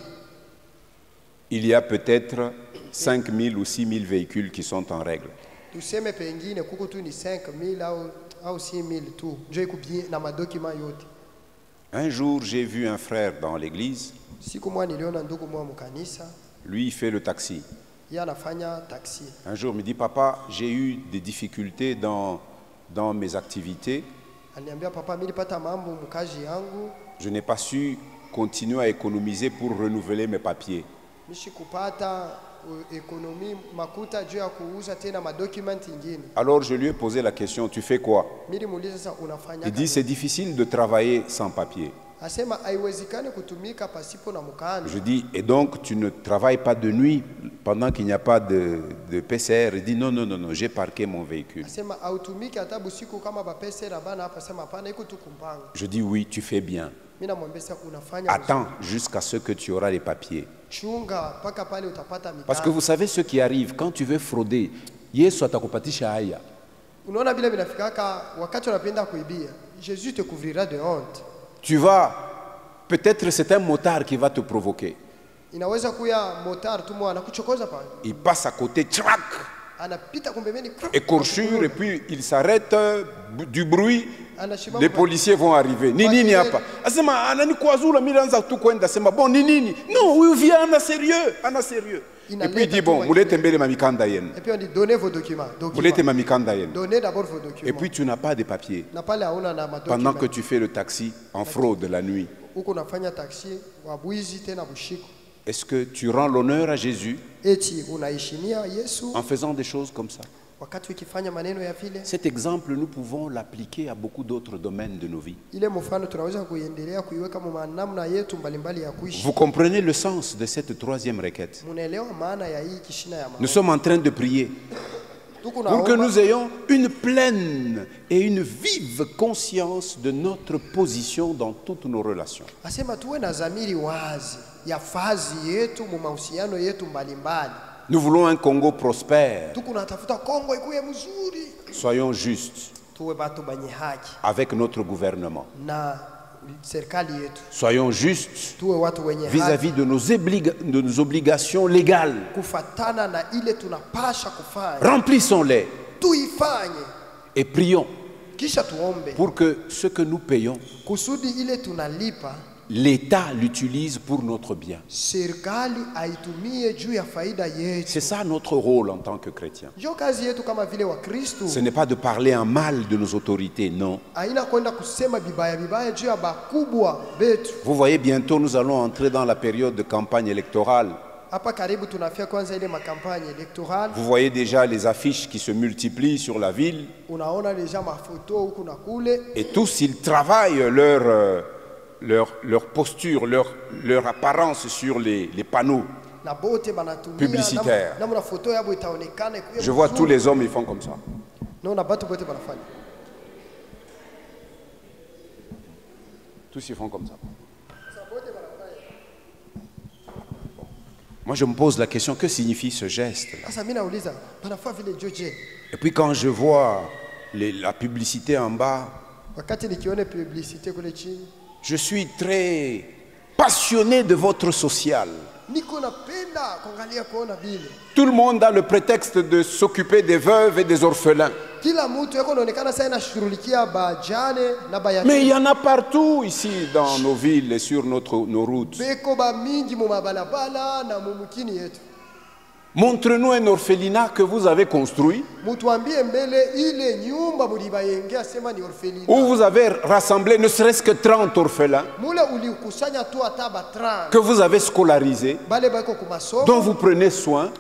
Il y a peut-être 5 000 ou 6 000 véhicules qui sont en règle. Tuseme pengine kuko tu ni 5 000 au 6 000 tu. Njo iko bien na madokima yote. Un jour, j'ai vu un frère dans l'église. Siku mwa niliona ndugu mwa mkanisa. Lui, il fait le taxi. Yeye anafanya taxi. Un jour, il me dit, papa, j'ai eu des difficultés dans mes activités. Aliniambia papa, mimi nilipata mambo mkazi yangu. Je n'ai pas su continuer à économiser pour renouveler mes papiers. Mishi kupata économie makuta juu ya kuuza tena madocument ingine. Alors je lui ai posé la question, tu fais quoi? Mimi muuliza sasa unafanya. Il dit, c'est difficile de travailler sans papier. Asema haiwezekani kutumika pasipo na mkanda. Je dis, et donc tu ne travailles pas de nuit pendant qu'il n'y a pas de PCR? Il dit, non, non, non, non, j'ai parqué mon véhicule. Asema hautumiki hata busiku kama ba PCR bana hapa sema hapana iko tu kumpanga. Je dis, oui, tu fais bien. Mimi namwambia sasa unafanya. Attends jusqu'à ce que tu auras les papiers. Chunga paka pale utapata mikanda. Parce que vous savez ce qui arrive, quand tu veux frauder, Yesu atakupatisha haya. Unaona bila vinafikaka wakati unapenda kuibia, Jésus te couvrira de honte. Tu vas, peut-être c'est un motard qui va te provoquer. Inaweza kuya motar tu mwana kuchokoza pale. Il passe à côté, tchac, Anapita kumbemeni. écorchure, et puis il s'arrête, du bruit, les policiers vont arriver. Nini hapa. Asema, anani kwazula milanza tu kwenda, asema, bon, nini? Non, oui, viens, ana sérieux. Et puis il dit, bon, moulete mbele mamikanda yen. Et puis on dit, donnez vos documents. Moulete mamikanda yen. Donnez d'abord vos documents. Et puis tu n'as pas de papiers. Na pale hauna na madokima. Pendant que tu fais le taxi en fraude la nuit. Uko unafanya taxi wa bwizi tena bushiko. Est-ce que tu rends l'honneur à Jésus Eti unaheshimia Yesu en faisant des choses comme ça? wakati ukifanya maneno ya vile. Cet exemple, nous pouvons l'appliquer à beaucoup d'autres domaines de nos vies. Ile mfano tunaweza kuendelea kuiweka kwa namna yetu mbalimbali ya kuishi. Vous comprenez le sens de cette troisième requête? Munaelewa maana ya hii kishina ya maombi. Nous sommes en train de prier pour que nous ayons une pleine et une vive conscience de notre position dans toutes nos relations. Asema tuwe na dhamiri wazi ya fazi yetu mu mahusiano yetu mbalimbali. Nous voulons un Congo prospère. Tukunatafuta Kongo ikuye mzuri. Soyons justes Tuwe batu banye haki avec notre gouvernement. na serikali yetu. Soyons justes Tuwe watu wenye haki vis-à-vis de nos obligations légales. kufatana na ile tunapasha kufanya. Remplissons-les Tuifanye et prions kisha tuombe pour que ce que nous payons, kusudi ile tunalipa l'État l'utilise pour notre bien. serikali aitumie juu ya faida yetu. C'est ça notre rôle en tant que chrétiens. Ndio kazi yetu kama vile wa Kristo. Ce n'est pas de parler en mal de nos autorités, non. Haina kwenda kusema bibaya juu ya bakubwa betu. Vous voyez, bientôt nous allons entrer dans la période de campagne électorale. Hapa karibu tunafia kwanza ile makampanye electorale. Vous voyez déjà les affiches qui se multiplient sur la ville. Unaona deja mafoto huku na kule. Et tous, ils travaillent leur posture, leur apparence sur les panneaux publicitaires. Je vois tous les hommes, ils font comme ça. Tous, ils font comme ça. Moi, je me pose la question, que signifie ce geste? Et puis quand je vois la publicité en bas, je suis très passionné de votre social. Tout le monde a le prétexte de s'occuper des veuves et des orphelins. Mais il y en a partout ici dans nos villes et sur nos routes. Montre-nous un orphelinat que vous avez construit, où vous avez rassemblé ne serait-ce que 30 orphelins, que vous avez scolarisés, dont vous prenez soin,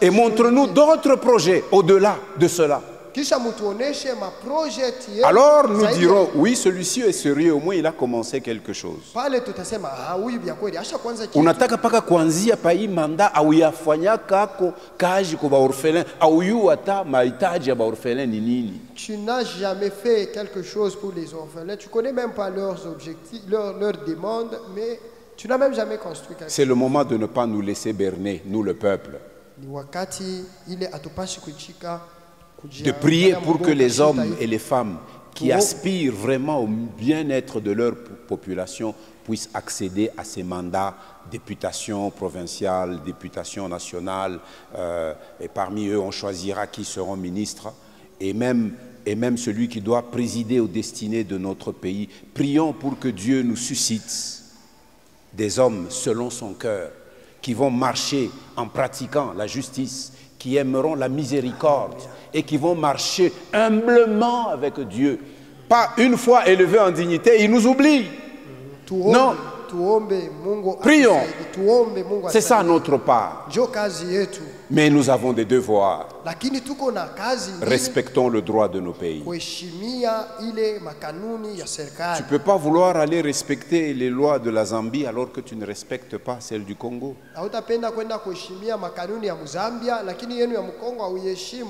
et montre-nous d'autres projets au-delà de cela. kisha mutuoneshe ma project yetu. Alors nous zaidi. dirons, oui, celui-ci est sérieux, au moins il a commencé quelque chose. Pale tutasema huyu bya kweli asha kwanza kitu. Unataka paka kuanzia pa hii manda au yafanya kako kazi kwa orphelin au yu hata mahitaji ya orphelin ni nini? Tu n'as jamais fait quelque chose pour les orphelins. Tu connais même pas leurs objectifs, leurs demandes, mais tu n'as même jamais construit quelque chose. C'est le moment de ne pas nous laisser berner, nous le peuple. Ni wakati ile atupashi kuchika De prier pour que les hommes et les femmes qui aspirent vraiment au bien-être de leur population puissent accéder à ces mandats, députation provinciale, députation nationale, et parmi eux on choisira qui seront ministres, et même celui qui doit présider aux destinées de notre pays. Prions pour que Dieu nous suscite des hommes selon son cœur, qui vont marcher en pratiquant la justice, qui aimeront la miséricorde et qui vont marcher humblement avec Dieu. Pas une fois élevés en dignité, ils nous oublient. Non. Prions. C'est ça notre part. Mais nous avons des devoirs. Respectons le droit de nos pays. Tu ne peux pas vouloir aller respecter les lois de la Zambie alors que tu ne respectes pas celles du Congo.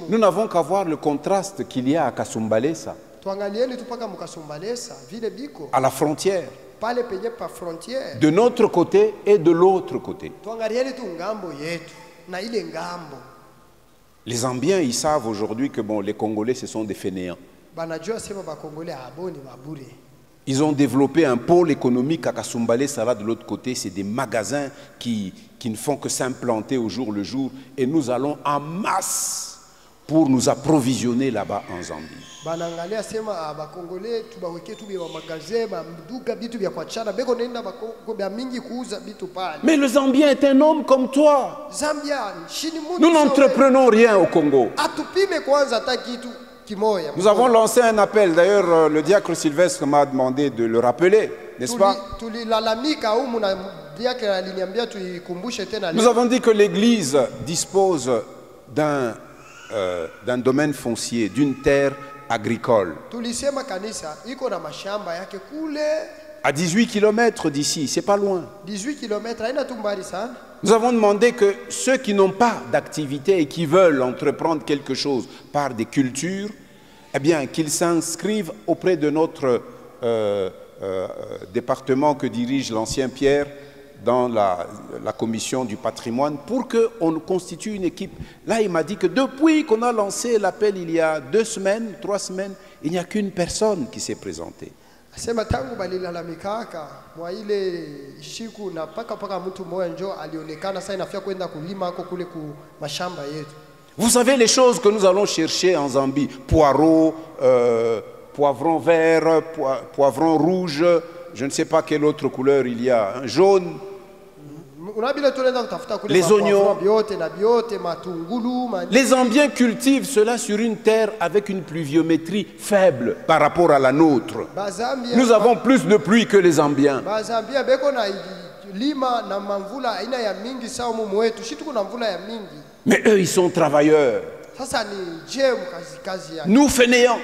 Nous n'avons qu'à voir le contraste qu'il y a à Kasumbalesa, à la frontière, de notre côté et de l'autre côté. Les Zambiens, ils savent aujourd'hui que bon, les Congolais, ce sont des fainéants. Ils ont développé un pôle économique à Kasumbalesa, là de l'autre côté, c'est des magasins qui ne font que s'implanter au jour le jour. Et nous allons en masse pour nous approvisionner là-bas en Zambie. Mais le Zambien est un homme comme toi. Nous n'entreprenons rien au Congo. Nous avons lancé un appel, d'ailleurs le diacre Sylvestre m'a demandé de le rappeler, n'est-ce pas? Nous avons dit que l'Église dispose d'un domaine foncier, d'une terre agricole. À 18 km d'ici, c'est pas loin. 18 km, nous avons demandé que ceux qui n'ont pas d'activité et qui veulent entreprendre quelque chose par des cultures, eh bien, qu'ils s'inscrivent auprès de notre département que dirige l'ancien Pierre dans la commission du patrimoine pour qu'on constitue une équipe. Là, il m'a dit que depuis qu'on a lancé l'appel il y a 2 semaines, 3 semaines, il n'y a qu'une personne qui s'est présentée. Vous savez les choses que nous allons chercher en Zambie: poireaux, poivrons verts, poivrons rouges, je ne sais pas quelle autre couleur il y a, hein, jaune. Les oignons. Les Zambiens cultivent cela sur une terre avec une pluviométrie faible par rapport à la nôtre. Nous avons plus de pluie que les Zambiens. Mais eux, ils sont travailleurs. Nous fainéants.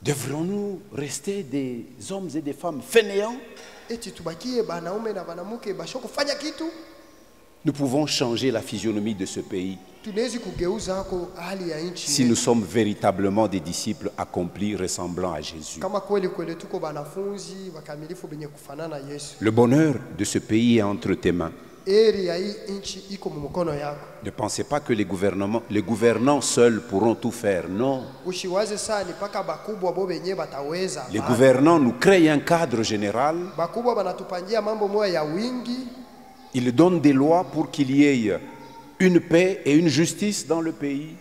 Devrons-nous rester des hommes et des femmes fainéants? Nous pouvons changer la physionomie de ce pays si nous sommes véritablement des disciples accomplis ressemblant à Jésus. Le bonheur de ce pays est entre tes mains. Ne pensez pas que les gouvernants seuls pourront tout faire. Non. Les gouvernants nous créent un cadre général. Ils donnent des lois pour qu'il y ait une paix et une justice dans le pays.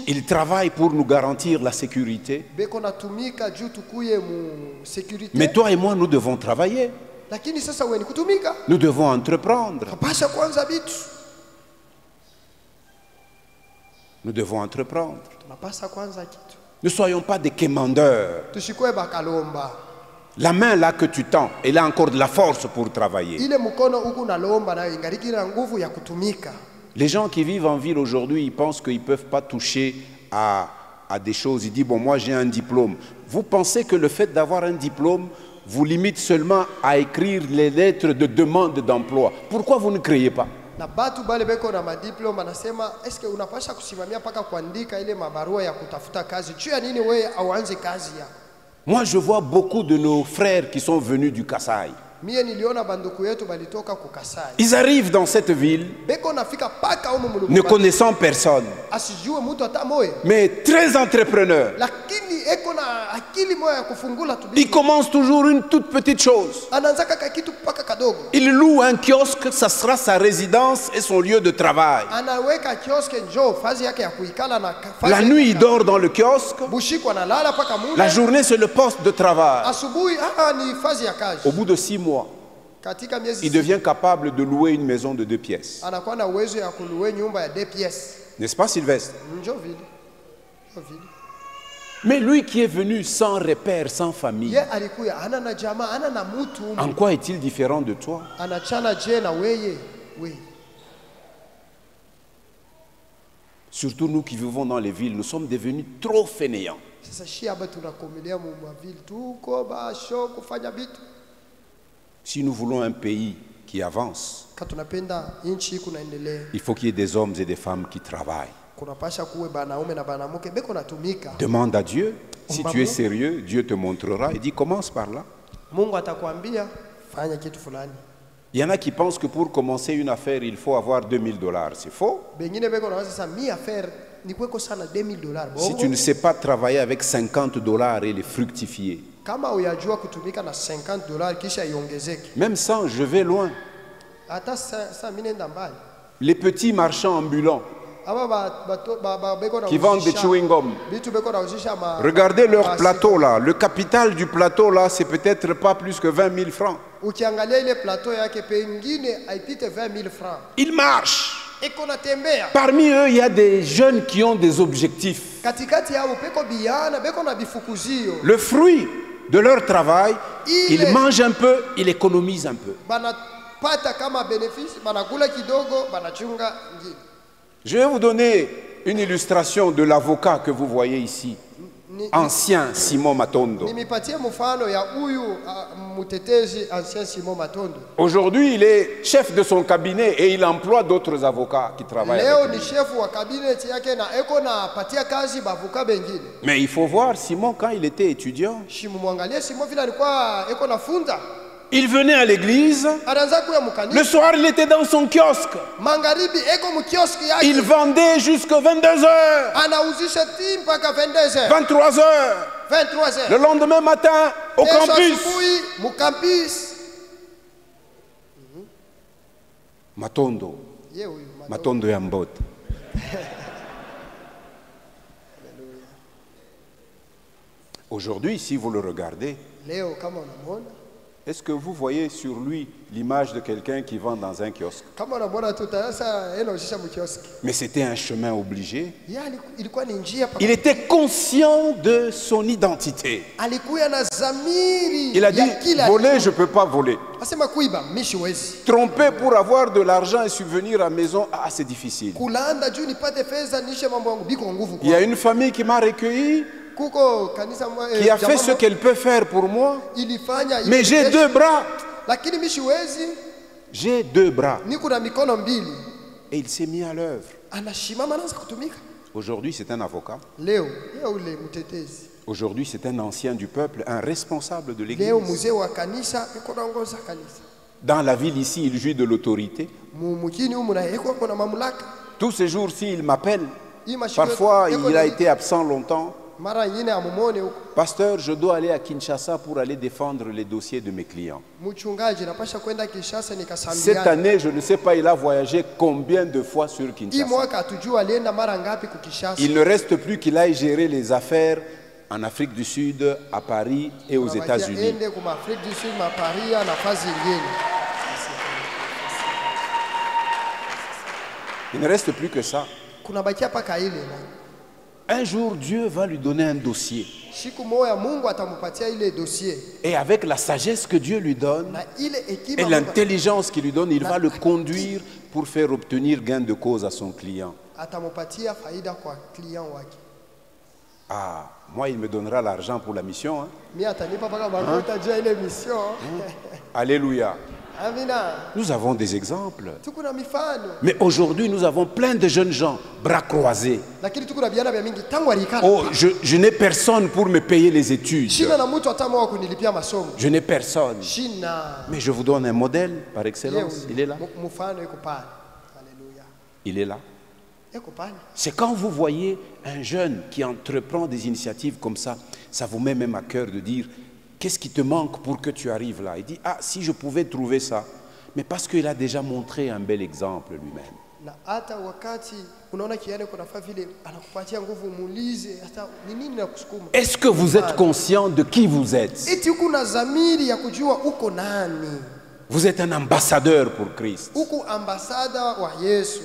Ils travaillent pour nous garantir la sécurité. Mais toi et moi, nous devons travailler. Nous devons entreprendre. Nous devons entreprendre. Ne soyons pas des quémandeurs. La main là que tu tends, elle a encore de la force pour travailler. ile mkono huku nalomba nayo ingaliki na nguvu ya kutumika. Les gens qui vivent en ville aujourd'hui, ils pensent qu'ils ne peuvent pas toucher à des choses. Ils disent, bon, moi j'ai un diplôme. Vous pensez que le fait d'avoir un diplôme vous limite seulement à écrire les lettres de demande d'emploi. Pourquoi vous ne créez pas? Na batu bale beko na madiploma nasema eske unapasha kusimamia paka kuandika ile mabarua ya kutafuta kazi. Juu ya nini wewe auanze kazi ya? Moi, je vois beaucoup de nos frères qui sont venus du Kasaï. Mie niliona banduku yetu balitoka ku Kasai. Ils arrivent dans cette ville Beko nafika paka humu mulumba. ne connaissant personne, Asijue mtu hata moya. mais très entrepreneurs. Lakini eko na akili moya ya kufungula tu. Ils commencent toujours une toute petite chose. Anaanzaka ka kitu paka kadogo. Il loue un kiosque, ça sera sa résidence et son lieu de travail. Anaweka kioske njoo fazi yake ya kuikala na fazi. La nuit, il dort dans le kiosque. Bushiko analala paka mule. La journée, c'est le poste de travail. Asubuhi ni fazi ya kazi. Au bout de 6 mois, Katika miezi il devient capable de louer une maison de 2 pièces. anakuwa na uwezo ya kununua nyumba ya 2 pièces. N'est-ce pas, Sylvestre? Njoo vile. Njoo vile. Mais lui qui est venu sans repère, sans famille, Ye alikuya ana na jamaa, ana na mtu. en quoi est-il différent de toi? Anachana je na weye. Surtout nous qui vivons dans les villes, nous sommes devenus trop fainéants. Sasa shia hapa tunakomelea mu mavili tuko basho kufanya vitu. Si nous voulons un pays qui avance, Kama tunapenda nchi kunaendelea. il faut qu'il y ait des hommes et des femmes qui travaillent. Kunapasha kuwe banaume na banamuke beko natumika. Demande à Dieu. Si tu es sérieux, Dieu te montrera. Il dit, commence par là. Mungu atakwambia fanya kitu fulani. Il y en a qui pensent que pour commencer une affaire, il faut avoir $2000. C'est faux. Bengine beko nawaza sasa mi affaire ni kweko sana $2000. Si tu ne sais pas travailler avec $50 et les fructifier, Kama uyajua kutumika na $50 kisha iongezeke. même sans, je vais loin. Hata sa mimi nenda mbali. Les petits marchands ambulants qui vendent des chewing-gums. Regardez leur plateau là. Le capital du plateau là, c'est peut-être pas plus que 20 000 francs. Ils marchent. Parmi eux, il y a des jeunes qui ont des objectifs. Le fruit de leur travail, ils mangent un peu, ils économisent un peu. Je vais vous donner une illustration de l'avocat que vous voyez ici, ancien Simon Matondo. Aujourd'hui, il est chef de son cabinet et il emploie d'autres avocats qui travaillent avec lui. Mais il faut voir Simon quand il était étudiant. Il venait à l'église, le soir il était dans son kiosque, il vendait jusqu'à 22h, 23h, le lendemain matin au campus. Matondo, Matondo Yambot. Aujourd'hui, si vous le regardez, est-ce que vous voyez sur lui l'image de quelqu'un qui vend dans un kiosque? Mais c'était un chemin obligé. Il était conscient de son identité. Il a dit, voler, je ne peux pas voler. Tromper pour avoir de l'argent et subvenir à la maison, c'est difficile. Il y a une famille qui m'a recueilli, qui a fait ce qu'elle peut faire pour moi, mais j'ai 2 bras. J'ai 2 bras. Et il s'est mis à l'œuvre. Aujourd'hui, c'est un avocat. Aujourd'hui, c'est un ancien du peuple, un responsable de l'église. Dans la ville ici, il jouit de l'autorité. Tous ces jours-ci, il m'appelle. Parfois, il a été absent longtemps. Pasteur, je dois aller à Kinshasa pour aller défendre les dossiers de mes clients. Cette année, je ne sais pas, il a voyagé combien de fois sur Kinshasa. Il ne reste plus qu'il aille gérer les affaires en Afrique du Sud, à Paris et aux États-Unis. Il ne reste plus que ça. Un jour, Dieu va lui donner un dossier. Siku moja Mungu atamupatia ile dossier. Et avec la sagesse que Dieu lui donne Na ile hekima et Mungu l'intelligence qu'il lui donne, il va le conduire pour faire obtenir gain de cause à son client. atamupatia faida kwa client wake. Ah, moi, il me donnera l'argent pour la mission. Hein. Mimi atanipa paka makuta juu ya ile mission. Alléluia. Amina. Nous avons des exemples. Tuko na mifano. Mais aujourd'hui, nous avons plein de jeunes gens, bras croisés. Lakini tuko na vijana vya mingi tangu alikana. Oh, je n'ai personne pour me payer les études. Shina na mtu hata mwa kunilipia masomo. Je n'ai personne. Shina. Mais je vous donne un modèle par excellence. Il est là. Mfano yuko pale. Alléluia. Il est là. Yuko pale. C'est quand vous voyez un jeune qui entreprend des initiatives comme ça vous met même à cœur de dire, qu'est-ce qui te manque pour que tu arrives là? Il dit, ah, si je pouvais trouver ça. Mais parce qu'il a déjà montré un bel exemple lui-même. Na hata wakati unaona kiane kuna fa vile anakupatia nguvu muulize hata ni nini nakusukuma. Est-ce que vous êtes conscient de qui vous êtes? Eti uko na dhamiri ya kujua uko nani. Vous êtes un ambassadeur pour Christ. Uko ambasada wa Yesu.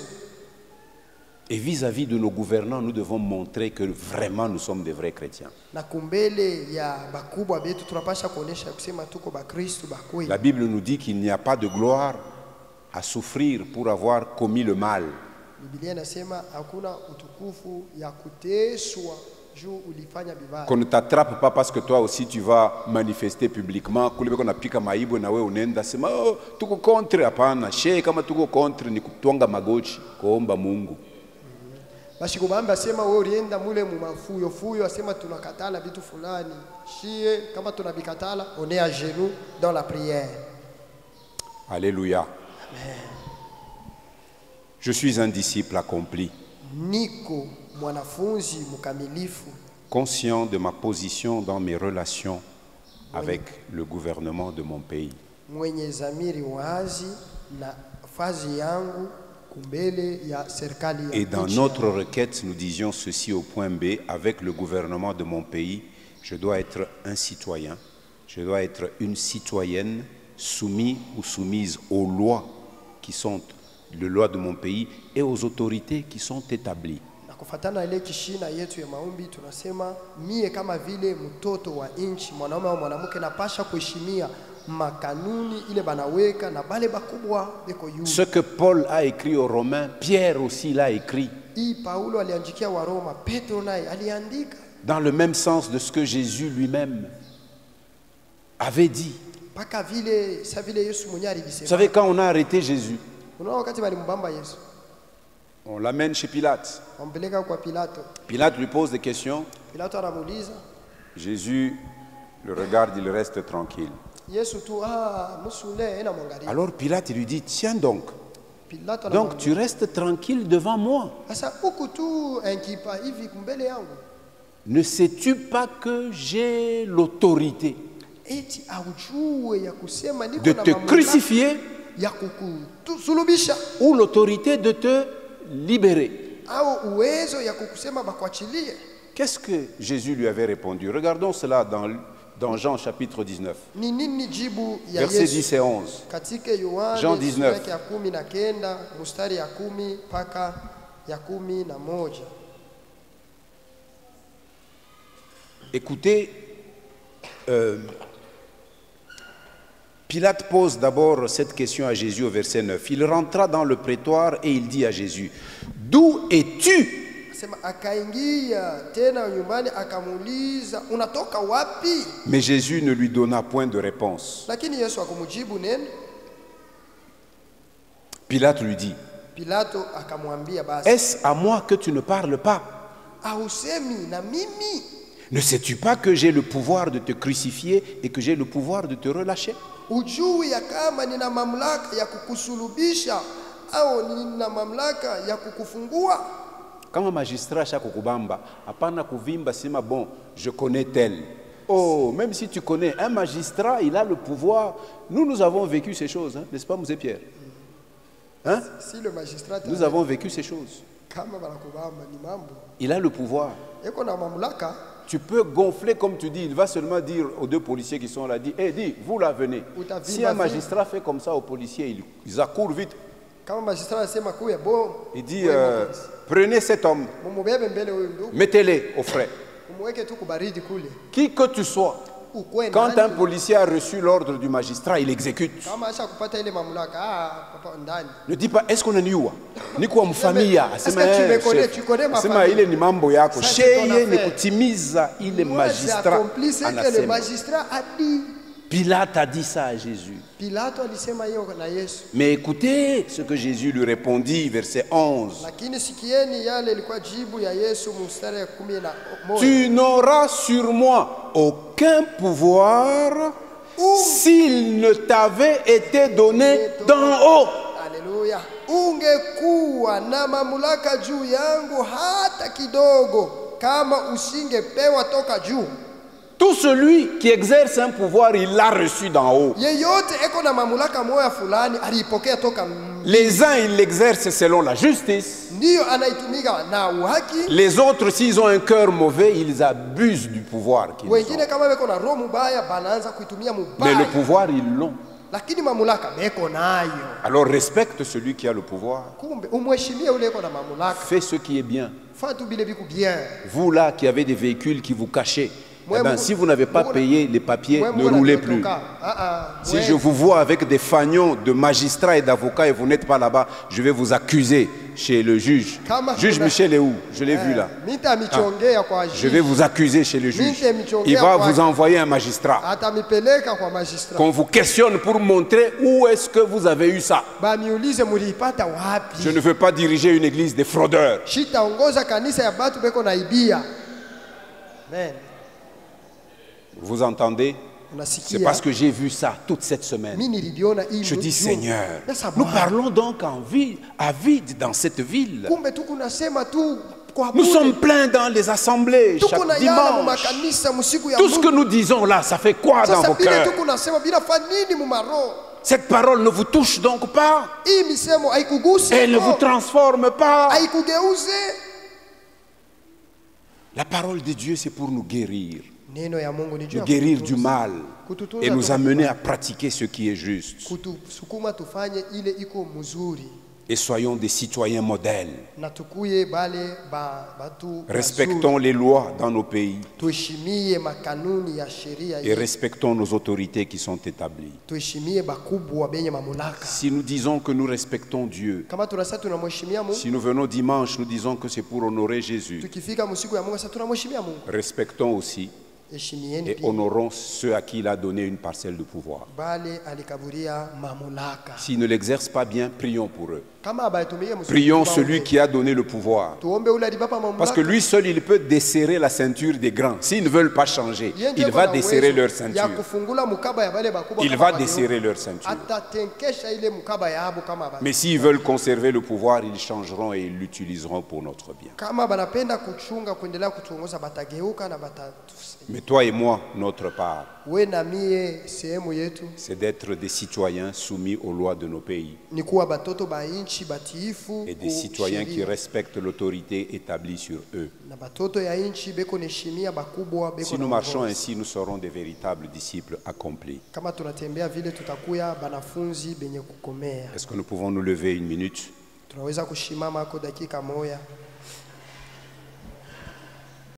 Et vis-à-vis de nos gouvernants, nous devons montrer que vraiment nous sommes des vrais chrétiens. Na kumbele ya bakubwa betu tunapasha kuonesha kusema tuko ba Kristo ba kweli. La Bible nous dit qu'il n'y a pas de gloire à souffrir pour avoir commis le mal. Biblia inasema hakuna utukufu ya kuteswa juu ulifanya bibaya. Qu'on ne t'attrape pas parce que toi aussi tu vas manifester publiquement. Kulebe qu'on apika maibo na we unenda sema oh tuko contre hapana. She kama tuko contre ni kutwanga magoti kuomba Mungu. Bashikubamba asema wewe ulienda mule mu mafuyo fuyo asema tunakatala vitu fulani. Shie kama tunabikatala on est à genoux dans la prière. Alléluia. Amen. Je suis un disciple accompli. Niko mwanafunzi mkamilifu. Conscient de ma position dans mes relations avec le gouvernement de mon pays. Mwenye zamiri wazi na fazi yangu kumbele ya serikali ya. Et dans notre requête, nous disions ceci au point B, avec le gouvernement de mon pays, je dois être un citoyen, je dois être une citoyenne soumise ou soumise aux lois qui sont les lois de mon pays et aux autorités qui sont établies. Na kufatana ile kishina yetu ya maombi tunasema mie kama vile mtoto wa inchi mwanaume au mwanamke napasha kuheshimia makanuni ile banaweka na bale bakubwa beko yu. Ce que Paul a écrit aux Romains, Pierre aussi l'a écrit. Hii Paulo aliandikia wa Roma, Petro naye aliandika. Dans le même sens de ce que Jésus lui-même avait dit. Paka vile sa vile Yesu mwenyewe alisema. Vous savez quand on a arrêté Jésus, unaona wakati balimbamba Yesu. On l'amène chez Pilate. Wampeleka kwa Pilato. Pilate lui pose des questions. Pilato anamuuliza. Jésus le regarde, il reste tranquille. Yesu tu musule ena mwangalia. Alors Pilate lui dit, tiens donc. Donc tu restes tranquille devant moi. Sasa huku tu enkipa hivi kumbele yangu. Ne sais-tu pas que j'ai l'autorité eti aujue ya kusema niko de na te mamlaka crucifier ya kukusulubisha ou l'autorité de te libérer? au uwezo ya kukusema bakuachilie? Qu'est-ce que Jésus lui avait répondu? Regardons cela dans Jean chapitre 19. Ni nini jibu ya Versets Yesu 10 et 11. katika Yohana Jean 19. sura ya 19 mstari ya 10 mpaka ya 11. Écoutez, Pilate pose d'abord cette question à Jésus au verset 9. Il rentra dans le prétoire et il dit à Jésus, d'où es-tu? Akaingia tena nyumbani akamuuliza unatoka wapi? Mais Jésus ne lui donna point de réponse. Lakini Yesu akamjibu neno. Pilate lui dit, Pilato akamwambia basi, est-ce à moi que tu ne parles pas? Ausemi na mimi? Ne sais-tu pas que j'ai le pouvoir de te crucifier et que j'ai le pouvoir de te relâcher? Ujui ya kama nina mamlaka ya kukusulubisha au nina mamlaka ya kukufungua? Kama magistrat cha kukubamba, hapana kuvimba sema bon, je connais tel. Oh, même si tu connais un magistrat, il a le pouvoir. Nous avons vécu ces choses, hein, n'est-ce pas, Monsieur Pierre? Hein? Si le magistrat nous avons vécu ces choses. Kama banakubamba ni mambo. Il a le pouvoir. Eko na mamlaka. Tu peux gonfler comme tu dis. Il va seulement dire aux deux policiers qui sont là, dit, hey, dis, vous là venez. Si un magistrat fait comme ça aux policiers, ils accourent vite. Kama magistrat anasema kuya bo, Il dit, prenez cet homme, mumubebe mbele huyu ndugu, mettez-le au frais. mumweke tu kubaridi kule. Qui que tu sois, Ukwe quand un nani? policier a reçu l'ordre du magistrat, il exécute. Kama acha kupata ile mamlaka, papa ndani. Ne dis pas, est-ce qu'on a niwa? Ni kwa mfamia. Est-ce que tu connais ma Sema famille? ile ni mambo yako. Ça, c'est ton Sheye ni affaire. kutimiza ile Moi, j'ai magistrat accompli ce que le anasema. magistrat a dit. Pilate a dit ça à Jésus. Pilato alisema hiyo na Yesu. Mais écoutez ce que Jésus lui répondit, verset 11. Lakini sikieni yale ilikuwa jibu ya Yesu mstari ya 11. Tu n'auras sur moi aucun pouvoir s'il ne t'avait été donné d'en haut. Haleluya. Ungekuwa na mamlaka juu yangu hata kidogo kama usingepewa toka juu. Tout celui qui exerce un pouvoir, il l'a reçu d'en haut. Yeyote eko na mamlaka moya fulani alipokea toka Les uns, ils l'exercent selon la justice. ndio anaitumika na uhaki. Les autres, s'ils ont un cœur mauvais, ils abusent du pouvoir qu'ils ont. Wengine kama beko na roho mbaya banaanza kuitumia Mais mubaya. le pouvoir, ils l'ont. Lakini mamlaka beko nayo. Alors respecte celui qui a le pouvoir. Kumbe umheshimie ule eko na mamlaka. Fais ce qui est bien. Fanya tu bile biku bien. Vous là qui avez des véhicules qui vous cachez, Moi, eh ben, moi, si vous n'avez pas moi, payé les papiers, Moi, ne moi, roulez na plus. toka. Si Ouais. je vous vois avec des fagnons de magistrats et d'avocats et vous n'êtes pas là-bas, je vais vous accuser chez le juge. Kama Juge kuna- Michel est où? Je l'ai vu là. Mita michongea kwa Je vais vous accuser chez le juge. Il va vous envoyer un magistrat. atamipeleka kwa magistrat. Qu'on vous questionne pour montrer où est-ce que vous avez eu ça. Bamiulize mulipata wapi? Je ne veux pas diriger une église des fraudeurs. Shitaongoza kanisa ya batu beko naibia. Amen. Vous entendez? C'est Unasikia? parce que j'ai vu ça toute cette semaine. Mimi niliviona hii Je dis, mjuu. Seigneur, Sasa nous Bwana, parlons donc à vide dans cette ville. kumbe tu kunasema tu kwa Nous bure. sommes pleins dans les assemblées Tuko chaque na yala mu dimanche. makanisa musiku ya Tout ce que Mungu. nous disons là, ça fait quoi dans Sasa vos vile cœurs? tu kunasema bila fanini mu maro. Cette parole ne vous touche donc pas. Hii misemo haikugusi. Elle ne vous transforme pas. Haikugeuze. La parole de Dieu, c'est pour nous guérir. Neno ya Mungu ni juu Nous ya guérir kututunza. du mal Kututunza et nous toka amener kwa- à pratiquer ce qui est juste. kutusukuma tufanye ile iko mzuri Et soyons des citoyens modèles. na tukuye bale batu Respectons les lois dans nos pays tuheshimie makanuni ya sheria et respectons nos autorités qui sont établies. tuheshimie bakubwa benye mamulaka. Si nous disons que nous respectons Dieu, Kama tunasema tunamheshimia Mungu, si nous venons dimanche, nous disons que c'est pour honorer Jésus. tukifika msiku ya Mungu sasa tunamheshimia Mungu. Respectons aussi Heshimieni et pia honorons ceux à qui il a donné une parcelle de pouvoir. bale alikaburia mamulaka. S'ils ne l'exercent pas bien, prions pour eux. Kama abatumie msiku Prions tuombe. celui qui a donné le pouvoir. Tuombe ule alibapa mamulaka. Parce que lui seul, il peut desserrer la ceinture des grands. S'ils ne veulent pas changer, Yeye il ndiye va kuna desserrer uwezo leur ya ceinture. kufungula mukaba ya bale bakubwa Il kama va bageuka. desserrer leur ceinture. Atatenkesha ile mukaba yabo kama bale. Mais s'ils veulent conserver le pouvoir, ils changeront et ils l'utiliseront pour notre bien. Kama banapenda kuchunga kuendelea kutuongoza batageuka na Mais toi et moi, notre part, we na mie sehemu yetu c'est d'être des citoyens soumis aux lois de nos pays ni kuwa batoto ba inchi batiifu et des ku citoyens qui sheria. respectent l'autorité établie sur eux. Na batoto ya inchi beko neshimia bakubwa beko Si na nous marchons uongozi. ainsi, nous serons des véritables disciples accomplis. Kama tunatembea vile tutakuya banafunzi benye kukomea. Est-ce que nous pouvons nous lever une minute? Tunaweza kushimama ako dakika moya.